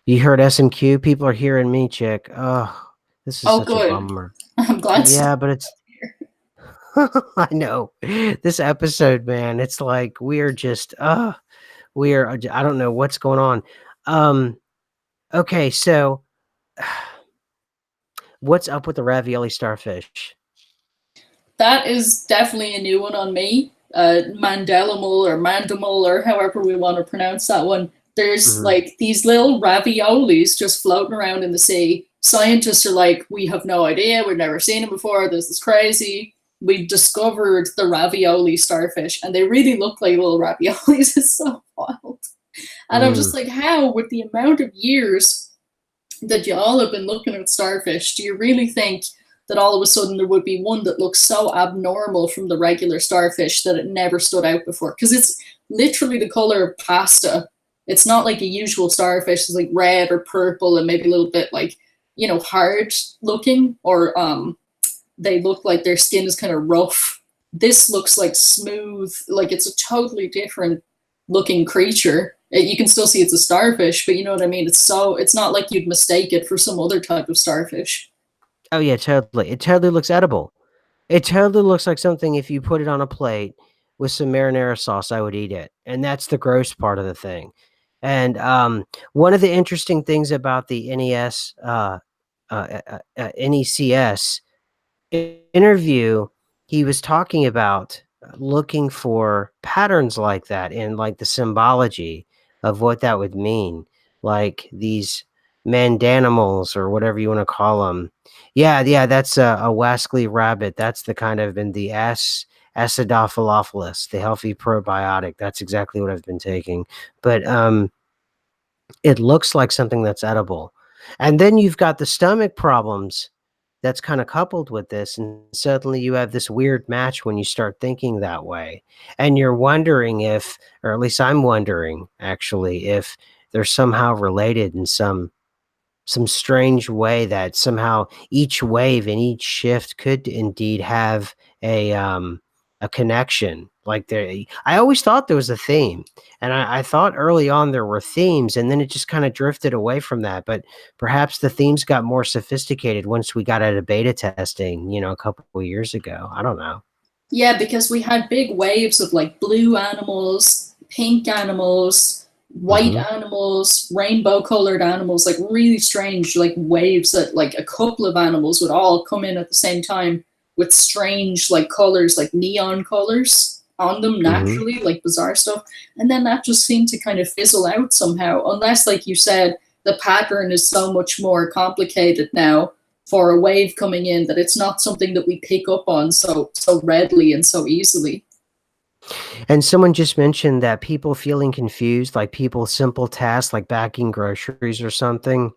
you heard SMQ? People are hearing me, chick. Oh, this is Oh, such a good. bummer. I'm glad Yeah, someone but it's I know. This episode, man, it's like we're just I don't know what's going on. Um, okay, so what's up with the ravioli starfish? That is definitely a new one on me. Mandelimal or mandimal or however we want to pronounce that one. There's Mhm. like these little raviolis just floating around in the sea. Scientists are like, we have no idea. We've never seen them before. This is crazy. We discovered the ravioli starfish, and they really look like little raviolis. It's so wild. And I'm just Mm. like, how, with the amount of years that y'all have been looking at starfish, do you really think that all of a sudden there would be one that looks so abnormal from the regular starfish that it never stood out before? Because it's literally the color of pasta. It's not like a usual starfish. It's like red or purple and maybe a little bit like, hard looking, or they look like their skin is kind of rough. This looks like smooth, like it's a totally different looking creature. You can still see it's a starfish, but you know what I mean? It's not like you'd mistake it for some other type of starfish. Oh yeah, totally. It totally looks edible. It totally looks like something if you put it on a plate with some marinara sauce, I would eat it. And that's the gross part of the thing. And one of the interesting things about the NECS interview, he was talking about looking for patterns like that in like the symbology of what that would mean, like these mandanimals or whatever you want to call them. Yeah, yeah, that's a wascally rabbit. That's the kind of in the acidophilophilis, the healthy probiotic. That's exactly what I've been taking. But it looks like something that's edible. And then you've got the stomach problems that's kind of coupled with this. And suddenly you have this weird match when you start thinking that way. And you're wondering if, or at least I'm wondering actually, if they're somehow related in some strange way that somehow each wave and each shift could indeed have a connection. Like there, I always thought there was a theme, and I thought early on there were themes, and then it just kind of drifted away from that. But perhaps the themes got more sophisticated once we got out of beta testing, a couple of years ago. I don't know. Yeah, because we had big waves of like blue animals, pink animals, white Hmm. animals, rainbow colored animals, like really strange like waves that like a couple of animals would all come in at the same time with strange like colors, like neon colors on them Hmm. naturally, like bizarre stuff. And then that just seemed to kind of fizzle out somehow, unless, like you said, the pattern is so much more complicated now for a wave coming in that it's not something that we pick up on so readily and so easily. And someone just mentioned that people feeling confused, like people simple tasks like bagging groceries or something.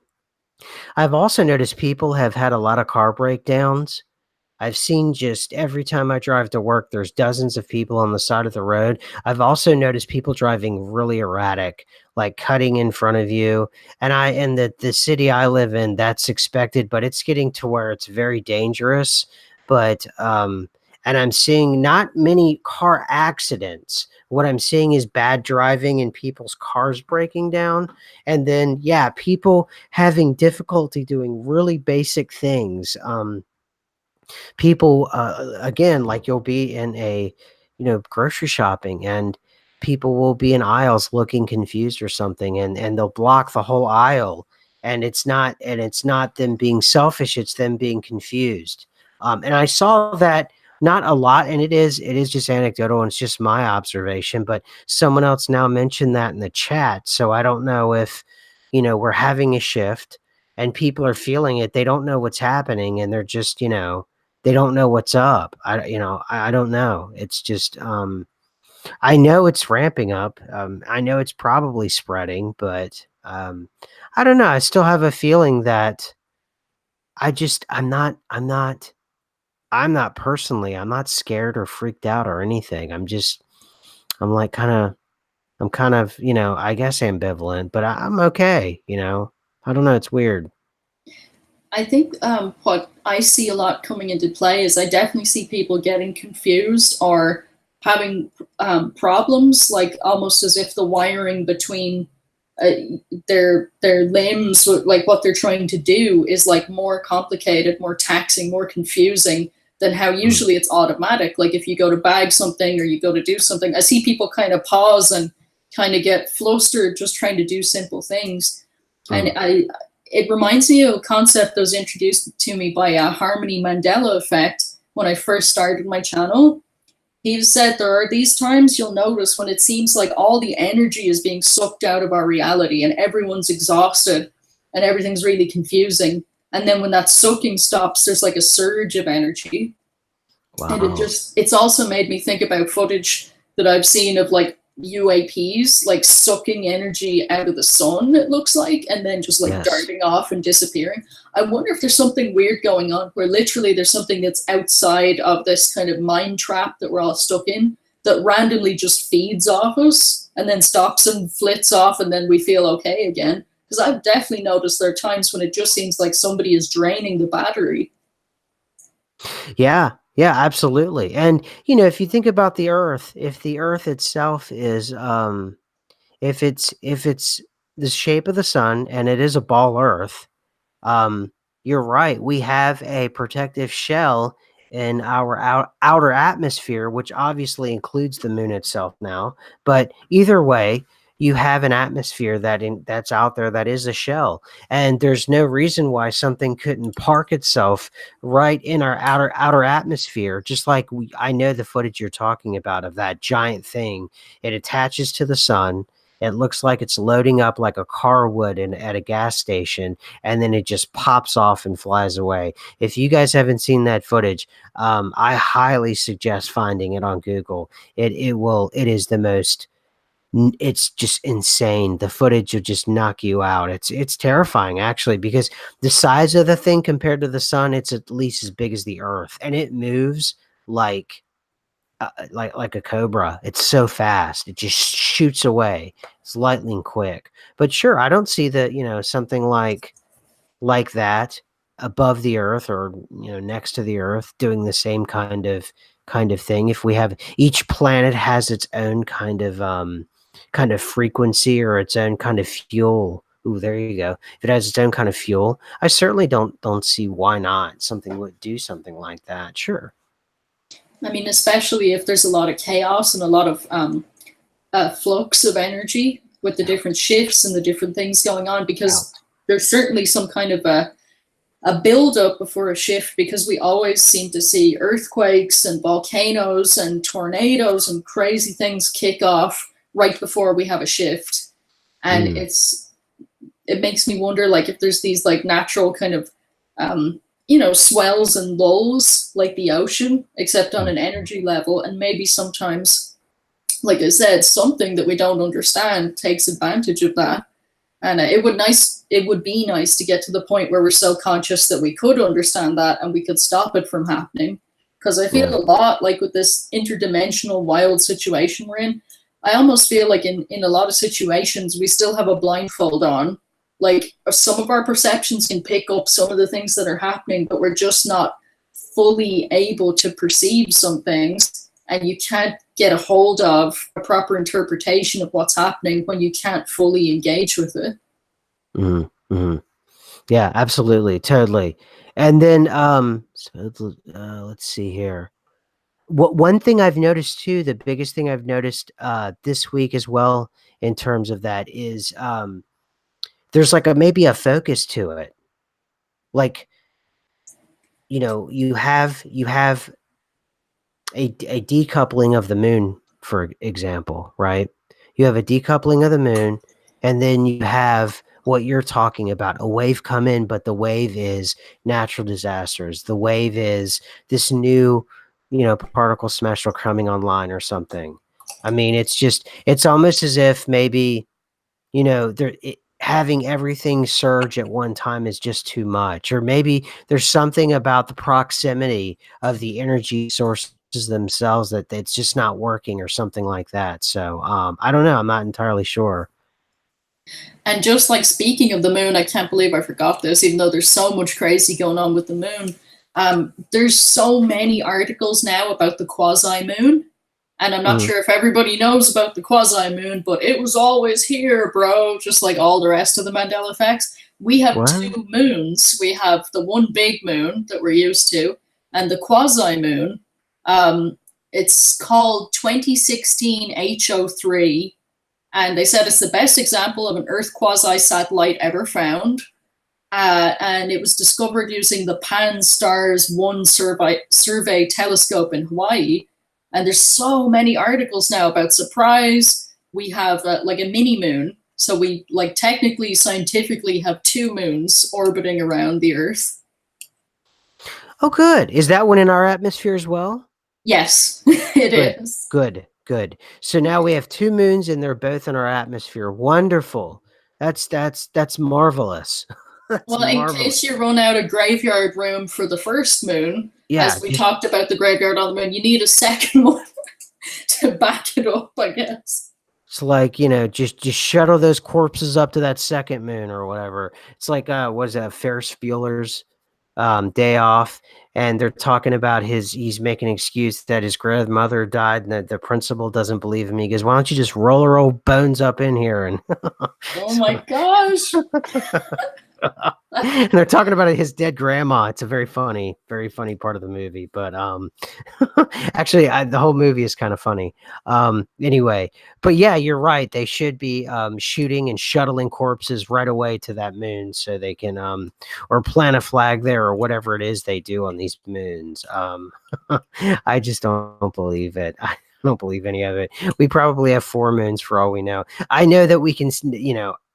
I've also noticed people have had a lot of car breakdowns. I've seen just every time I drive to work, there's dozens of people on the side of the road. I've also noticed people driving really erratic, like cutting in front of you. And the city I live in, that's expected, but it's getting to where it's very dangerous. But and I'm seeing not many car accidents. What I'm seeing is bad driving and people's cars breaking down. And then yeah, people having difficulty doing really basic things. People again, like you'll be in a grocery shopping, and people will be in aisles looking confused or something, and they'll block the whole aisle, and it's not them being selfish, it's them being confused. And I saw that not a lot, and it is just anecdotal, and it's just my observation, but someone else now mentioned that in the chat, so I don't know if we're having a shift and people are feeling it. They don't know what's happening, and they're just they don't know what's up. I don't know. It's just I know it's ramping up. I know it's probably spreading, but I don't know. I still have a feeling that I'm not personally, I'm not scared or freaked out or anything. I'm like I'm kind of, I guess ambivalent, but I'm okay. I don't know, it's weird. I think what I see a lot coming into play is I definitely see people getting confused or having problems, like almost as if the wiring between uh, their limbs, like what they're trying to do, is like more complicated, more taxing, more confusing than how Mm, usually it's automatic. Like if you go to bag something or you go to do something, I see people kind of pause and kind of get flustered just trying to do simple things. And mm. it reminds me of a concept that was introduced to me by Harmony Mandela Effect when I first started my channel. He said there are these times you'll notice when it seems like all the energy is being sucked out of our reality and everyone's exhausted and everything's really confusing. And then when that sucking stops, there's like a surge of energy. And Wow. it's also made me think about footage that I've seen of like UAPs like sucking energy out of the sun, it looks like, and then just like Yes. darting off and disappearing. I wonder if there's something weird going on where literally there's something that's outside of this kind of mind trap that we're all stuck in that randomly just feeds off us and then stops and flits off, and then we feel okay again. Because I've definitely noticed there are times when it just seems like somebody is draining the battery. Yeah, yeah, absolutely. And if you think about the Earth, if the Earth itself is, if it's the shape of the sun and it is a ball Earth, um, you're right. We have a protective shell in our outer atmosphere, which obviously includes the moon itself now. But either way, you have an atmosphere that's out there that is a shell, and there's no reason why something couldn't park itself right in our outer atmosphere. Just like I know the footage you're talking about of that giant thing. It attaches to the sun. It looks like it's loading up like a car would at a gas station, and then it just pops off and flies away. If you guys haven't seen that footage, I highly suggest finding it on Google. It is the most. It's just insane. The footage will just knock you out. It's terrifying actually, because the size of the thing compared to the sun, it's at least as big as the Earth, and it moves like like a cobra. It's so fast. It just shoots away. It's lightning quick. But sure, I don't see that, something like that above the earth, or next to the earth, doing the same kind of kind of thing. If we have each planet has its own kind of frequency or its own kind of fuel. Ooh, there you go. If it has its own kind of fuel, I certainly don't see why not something would do something like that. Sure. I mean, especially if there's a lot of chaos and a lot of flux of energy with the different shifts and the different things going on, because there's certainly some kind of a build up before a shift, because we always seem to see earthquakes and volcanoes and tornadoes and crazy things kick off right before we have a shift. And Mm, it makes me wonder, like, if there's these like natural kind of swells and lulls like the ocean, except on mm, an energy level. And maybe sometimes, like I said, something that we don't understand takes advantage of that. And it would be nice to get to the point where we're so conscious that we could understand that and we could stop it from happening. Because I feel yeah. a lot like with this interdimensional wild situation we're in, I almost feel like in a lot of situations we still have a blindfold on. Like, some of our perceptions can pick up some of the things that are happening, but we're just not fully able to perceive some things, and you can't get a hold of a proper interpretation of what's happening when you can't fully engage with it. Mm, mm. Yeah, absolutely, totally. And then, let's see here. What one thing I've noticed too, the biggest thing I've noticed this week as well in terms of that is there's like a maybe a focus to it. Like, you have a decoupling of the moon, for example, right? You have a decoupling of the moon, and then you have what you're talking about, a wave come in, but the wave is natural disasters. The wave is this new, particle smasher coming online or something. I mean, it's almost as if maybe having everything surge at one time is just too much, or maybe there's something about the proximity of the energy sources themselves that it's just not working or something like that. So I don't know. I'm not entirely sure. And just like, speaking of the moon, I can't believe I forgot this, even though there's so much crazy going on with the moon. There's so many articles now about the quasi moon. And I'm not Mhm. sure if everybody knows about the quasi moon, but it was always here, bro, just like all the rest of the Mandela effects. We have What? two moons. We have the one big moon that we're used to, and the quasi moon. Um, it's called 2016 HO3, and they said it's the best example of an Earth quasi satellite ever found. And it was discovered using the Pan-STARRS 1 survey telescope in Hawaii. And there's so many articles now about surprise. We have like a mini moon. So we, like, technically, scientifically have two moons orbiting around the Earth. Oh, good. Is that one in our atmosphere as well? Yes, it Good, is. good, good. So now we have two moons and they're both in our atmosphere. Wonderful. That's marvelous. That's Well, in marvelous. case you run out of graveyard room for the first moon, Yeah, as we talked about the graveyard on the moon, you need a second one to back it up, I guess. it's like, just shuttle those corpses up to that second moon or whatever. It's like what is that, Ferris Bueller's day off, and they're talking about he's making an excuse that his grandmother died and that the principal doesn't believe him. He goes, "Why don't you just roll her old bones up in here?" And Oh so my gosh. and they're talking about his dead grandma. It's a very funny part of the movie. But actually, the whole movie is kind of funny. Anyway, but yeah, you're right. They should be shooting and shuttling corpses right away to that moon so they can or plant a flag there or whatever it is they do on these moons. I just don't believe it. I don't believe any of it. We probably have four moons for all we know. I know that we can,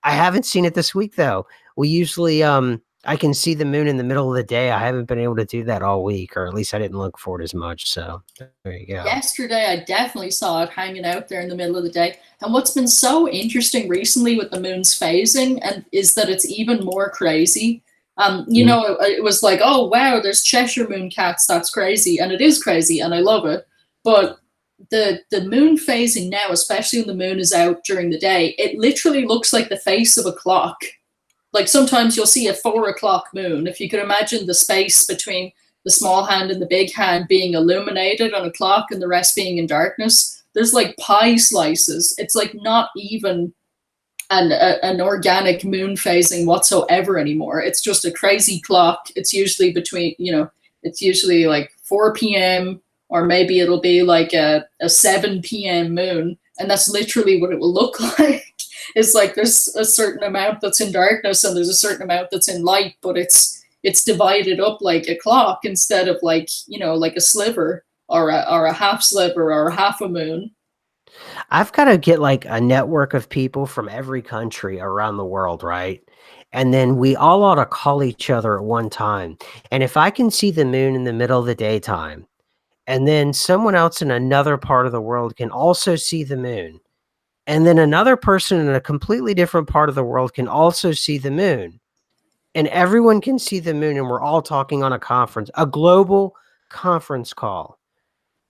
I haven't seen it this week though. We usually I can see the moon in the middle of the day. I haven't been able to do that all week, or at least I didn't look for it as much. So there you go. Yesterday, I definitely saw it hanging out there in the middle of the day. And what's been so interesting recently with the moon's phasing and is that it's even more crazy. Mhm. It was like, oh wow, there's Cheshire moon cats. That's crazy, and it is crazy, and I love it. But the moon phasing now, especially when the moon is out during the day, it literally looks like the face of a clock. Like, sometimes you'll see a 4 o'clock moon. If you could imagine the space between the small hand and the big hand being illuminated on a clock and the rest being in darkness. There's like pie slices. It's like not even an organic moon phasing whatsoever anymore. It's just a crazy clock. It's usually between, it's usually like 4 p.m. or maybe it'll be like a 7 p.m. moon. And that's literally what it will look like. It's like there's a certain amount that's in darkness and there's a certain amount that's in light, but it's divided up like a clock instead of like, like a sliver or a half sliver or half a moon. I've got to get like a network of people from every country around the world, right? And then we all ought to call each other at one time. And if I can see the moon in the middle of the daytime, and then someone else in another part of the world can also see the moon, and then another person in a completely different part of the world can also see the moon, and everyone can see the moon, and we're all talking on a global conference call,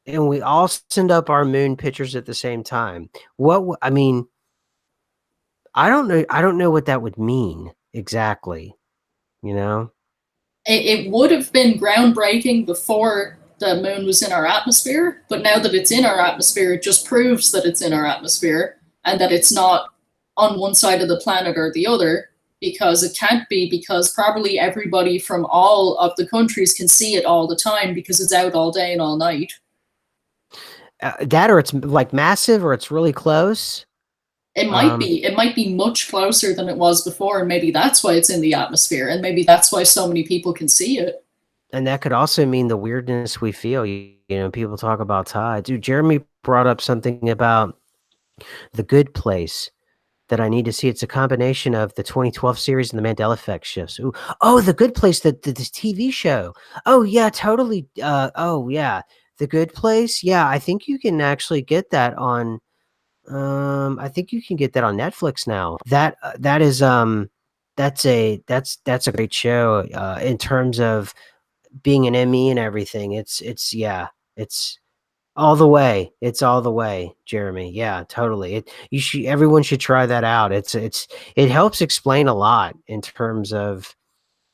and we all send up our moon pictures at the same time. I mean, I don't know. I don't know what that would mean exactly. You know, It would have been groundbreaking before the moon was in our atmosphere, but now that it's in our atmosphere, it just proves that it's in our atmosphere and that it's not on one side of the planet or the other, because it can't be, because probably everybody from all of the countries can see it all the time because it's out all day and all night. that or it's like massive or it's really close. Um, It might be much closer than it was before, and maybe that's why it's in the atmosphere, and maybe that's why so many people can see it. and that could also mean the weirdness we feel. People talk about tides. Dude, Jeremy brought up something about The Good Place that I need to see. It's a combination of the 2012 series and the Mandela Effect shifts. Ooh. Oh, The Good Place, the TV show. Oh yeah, totally. Oh yeah, The Good Place. Yeah, I think you can actually get that on. I think you can get that on Netflix now. That is that's a great show. In terms of being an ME and everything, it's yeah, it's all the way. It's all the way, Jeremy. Yeah, totally. Everyone should try that out. It helps explain a lot in terms of,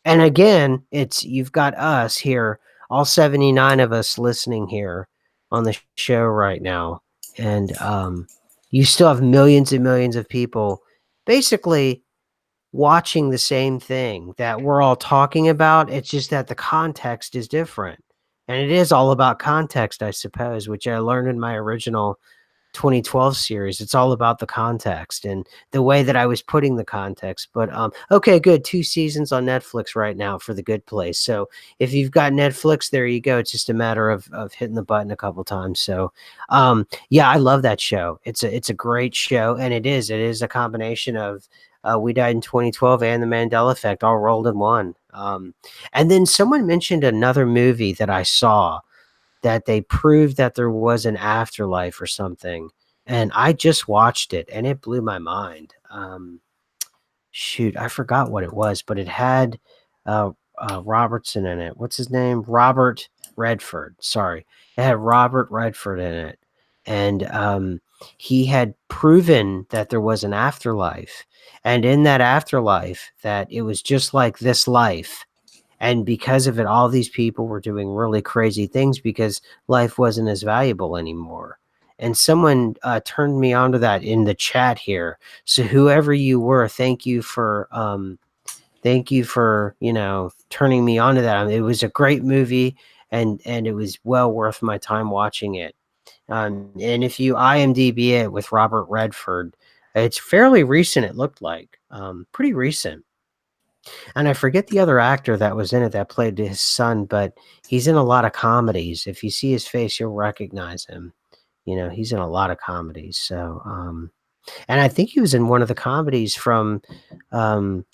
and again, it's you've got us here, all 79 of us listening here on the show right now. And you still have millions and millions of people basically watching the same thing that we're all talking about. It's just that the context is different. And it is all about context, I suppose, which I learned in my original 2012 series. It's all about the context and the way that I was putting the context. But okay, good. 2 seasons on Netflix right now for The Good Place. So if you've got Netflix, there you go. It's just a matter of hitting the button a couple times. So yeah, I love that show. It's a great show, and it is a combination of We Died in 2012 and the Mandela Effect all rolled in one. And then someone mentioned another movie that I saw that they proved that there was an afterlife or something. And I just watched it and it blew my mind. Shoot, I forgot what it was, but it had Robertson in it. What's his name? Robert Redford. Sorry. It had Robert Redford in it. And he had proven that there was an afterlife. And in that afterlife, that it was just like this life. And because of it, all these people were doing really crazy things because life wasn't as valuable anymore. And someone turned me onto that in the chat here. So whoever you were, thank you for turning me onto that. I mean, it was a great movie, and it was well worth my time watching it. And if you IMDb it with Robert Redford, it's fairly recent. It looked like pretty recent. And I forget the other actor that was in it that played his son, but he's in a lot of comedies. If you see his face, you'll recognize him. He's in a lot of comedies. So, and I think he was in one of the comedies from the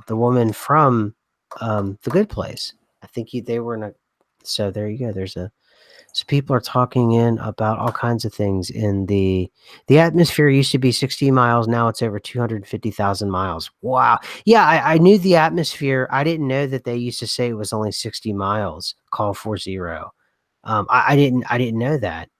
woman from The Good Place. I think they were in a. So there you go. So people are talking in about all kinds of things in the atmosphere used to be 60 miles. Now it's over 250,000 miles. Wow. Yeah, I knew the atmosphere. I didn't know that they used to say it was only 60 miles. Call 40. I didn't know that,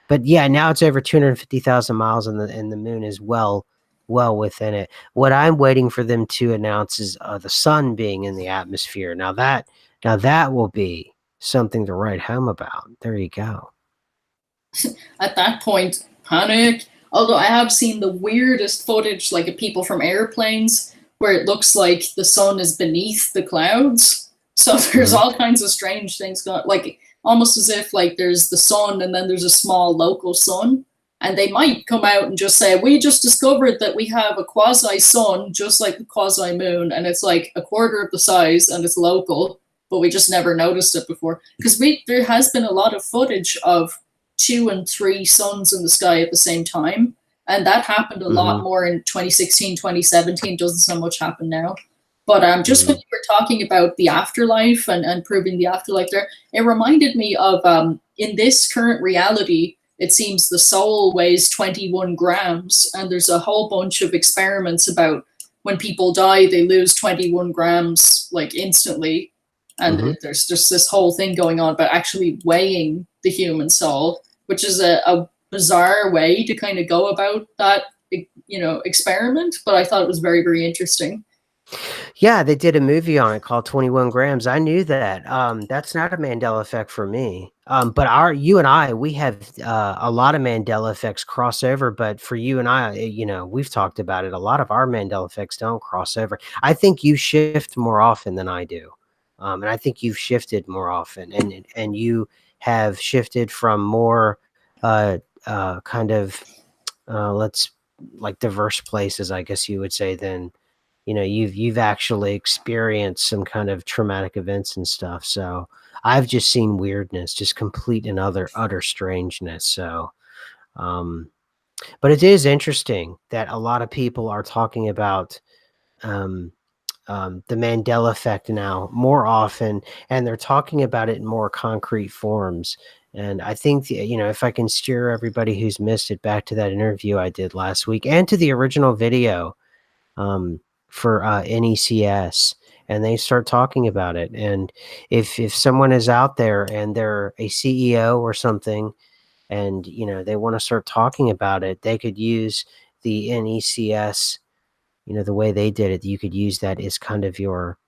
but yeah, now it's over 250,000 miles, and the moon is well within it. What I'm waiting for them to announce is the sun being in the atmosphere. Now Now that will be something to write home about. There you go. At that point, panic. Although I have seen the weirdest footage, like of people from airplanes, where it looks like the sun is beneath the clouds. So there's Mhm. all kinds of strange things going, like almost as if like there's the sun and then there's a small local sun, and they might come out and just say, "We just discovered that we have a quasi sun, just like the quasi moon, and it's like a quarter of the size and it's local, but we just never noticed it before." Because we there has been a lot of footage of two and three suns in the sky at the same time. And that happened a lot Mhm. more in 2016, 2017. Doesn't so much happen now. But just when Mhm. you were talking about the afterlife and proving the afterlife there, it reminded me of in this current reality, it seems the soul weighs 21 grams. And there's a whole bunch of experiments about when people die, they lose 21 grams like instantly. And Mhm. there's just this whole thing going on about actually weighing the human soul, which is a bizarre way to kind of go about that, experiment. But I thought it was very, very interesting. Yeah, they did a movie on it called 21 Grams. I knew that. That's not a Mandela effect for me. But you and I, we have a lot of Mandela effects cross over. But for you and I, we've talked about it. A lot of our Mandela effects don't cross over. I think you shift more often than I do. And I think you've shifted more often, and you have shifted from more uh, kind of let's like diverse places, I guess you would say, than you've actually experienced some kind of traumatic events and stuff. So I've just seen weirdness, just complete and utter strangeness. So um but it is interesting that a lot of people are talking about um the Mandela effect now more often, and they're talking about it in more concrete forms. And I think, if I can steer everybody who's missed it back to that interview I did last week and to the original video, um, for NECS, and they start talking about it. And if someone is out there and they're a CEO or something, and they want to start talking about it, they could use the NECS. The way they did it, you could use that as kind of your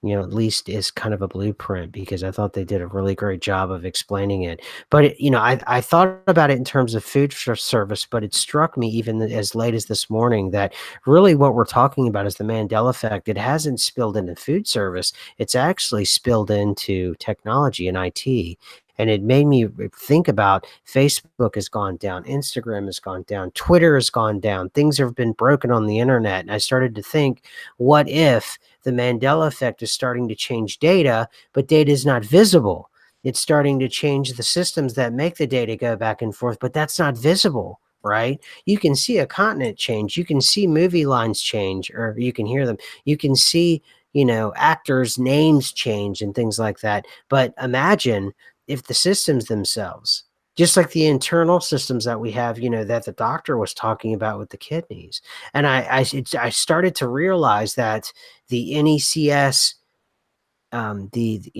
at least is kind of a blueprint, because I thought they did a really great job of explaining it. But I thought about it in terms of food service, but it struck me even as late as this morning that really what we're talking about is the Mandela effect. It hasn't spilled into food service; it's actually spilled into technology and IT. And it made me think about Facebook has gone down, Instagram has gone down, Twitter has gone down. Things have been broken on the internet, and I started to think, what if the Mandela effect is starting to change data, but data is not visible? It's starting to change the systems that make the data go back and forth, but that's not visible, right? You can see a continent change. You can see movie lines change, or you can hear them. You can see, actors' names change and things like that. But imagine if the systems themselves, just like the internal systems that we have, that the doctor was talking about with the kidneys. And I started to realize that the NECS, the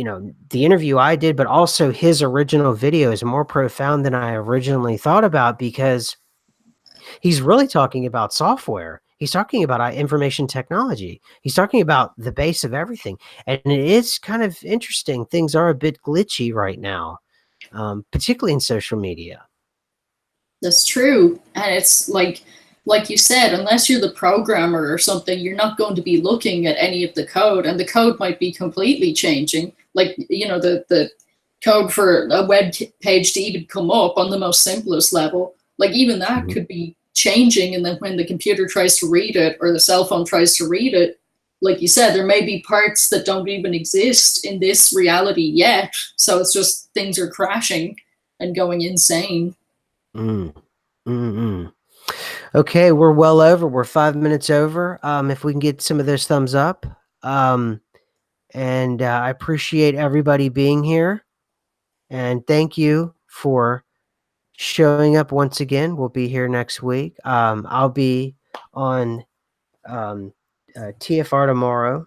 interview I did, but also his original video is more profound than I originally thought about, because he's really talking about software. He's talking about information technology. He's talking about the base of everything. And it is kind of interesting. Things are a bit glitchy right now, particularly in social media. That's true. And it's like you said, unless you're the programmer or something, you're not going to be looking at any of the code, and the code might be completely changing. Like, the code for a web page to even come up on the most simplest level, like even that Mhm. could be changing. And then when the computer tries to read it or the cell phone tries to read it, like you said, there may be parts that don't even exist in this reality yet. So it's just things are crashing and going insane. Mm. Mm-mm. Okay, we're well over. We're 5 minutes over. If we can get some of those thumbs up. Um, and I appreciate everybody being here. And thank you for showing up once again. We'll be here next week. I'll be on um, TFR tomorrow,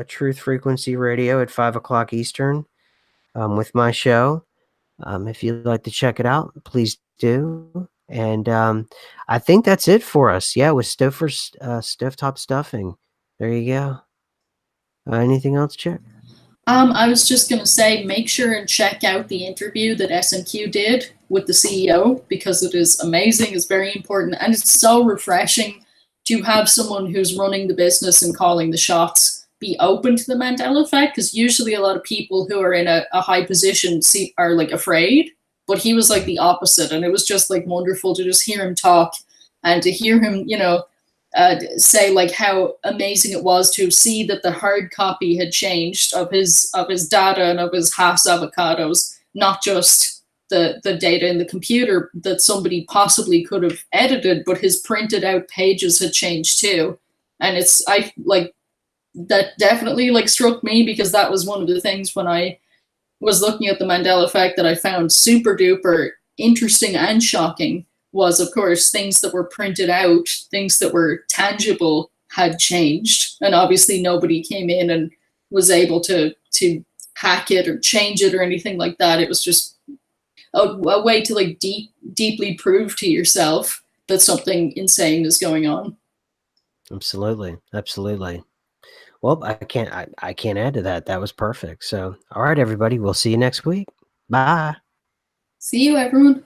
Truth Frequency Radio at 5 o'clock Eastern, with my show. If you'd like to check it out, please do. And I think that's it for us. Yeah, with Stouffer's Stovetop Stuffing. There you go. Anything else, Chick? I was just gonna say, make sure and check out the interview that SNQ did with the CEO because it is amazing. It's very important, and it's so refreshing to have someone who's running the business and calling the shots be open to the Mandela effect. Because usually, a lot of people who are in a high position are like afraid, but he was like the opposite, and it was just like wonderful to just hear him talk and to hear him, say like how amazing it was to see that the hard copy had changed of his data and of his Haas avocados, not just the data in the computer that somebody possibly could have edited, but his printed out pages had changed too. And it's I like that definitely like struck me because that was one of the things when I was looking at the Mandela effect that I found super duper interesting and shocking was, of course, things that were printed out, things that were tangible had changed, and obviously nobody came in and was able to hack it or change it or anything like that. It was just a way to like deeply prove to yourself that something insane is going on. Absolutely, absolutely. Well, I can't add to that. That was perfect. So, all right, everybody, we'll see you next week. Bye. See you, everyone.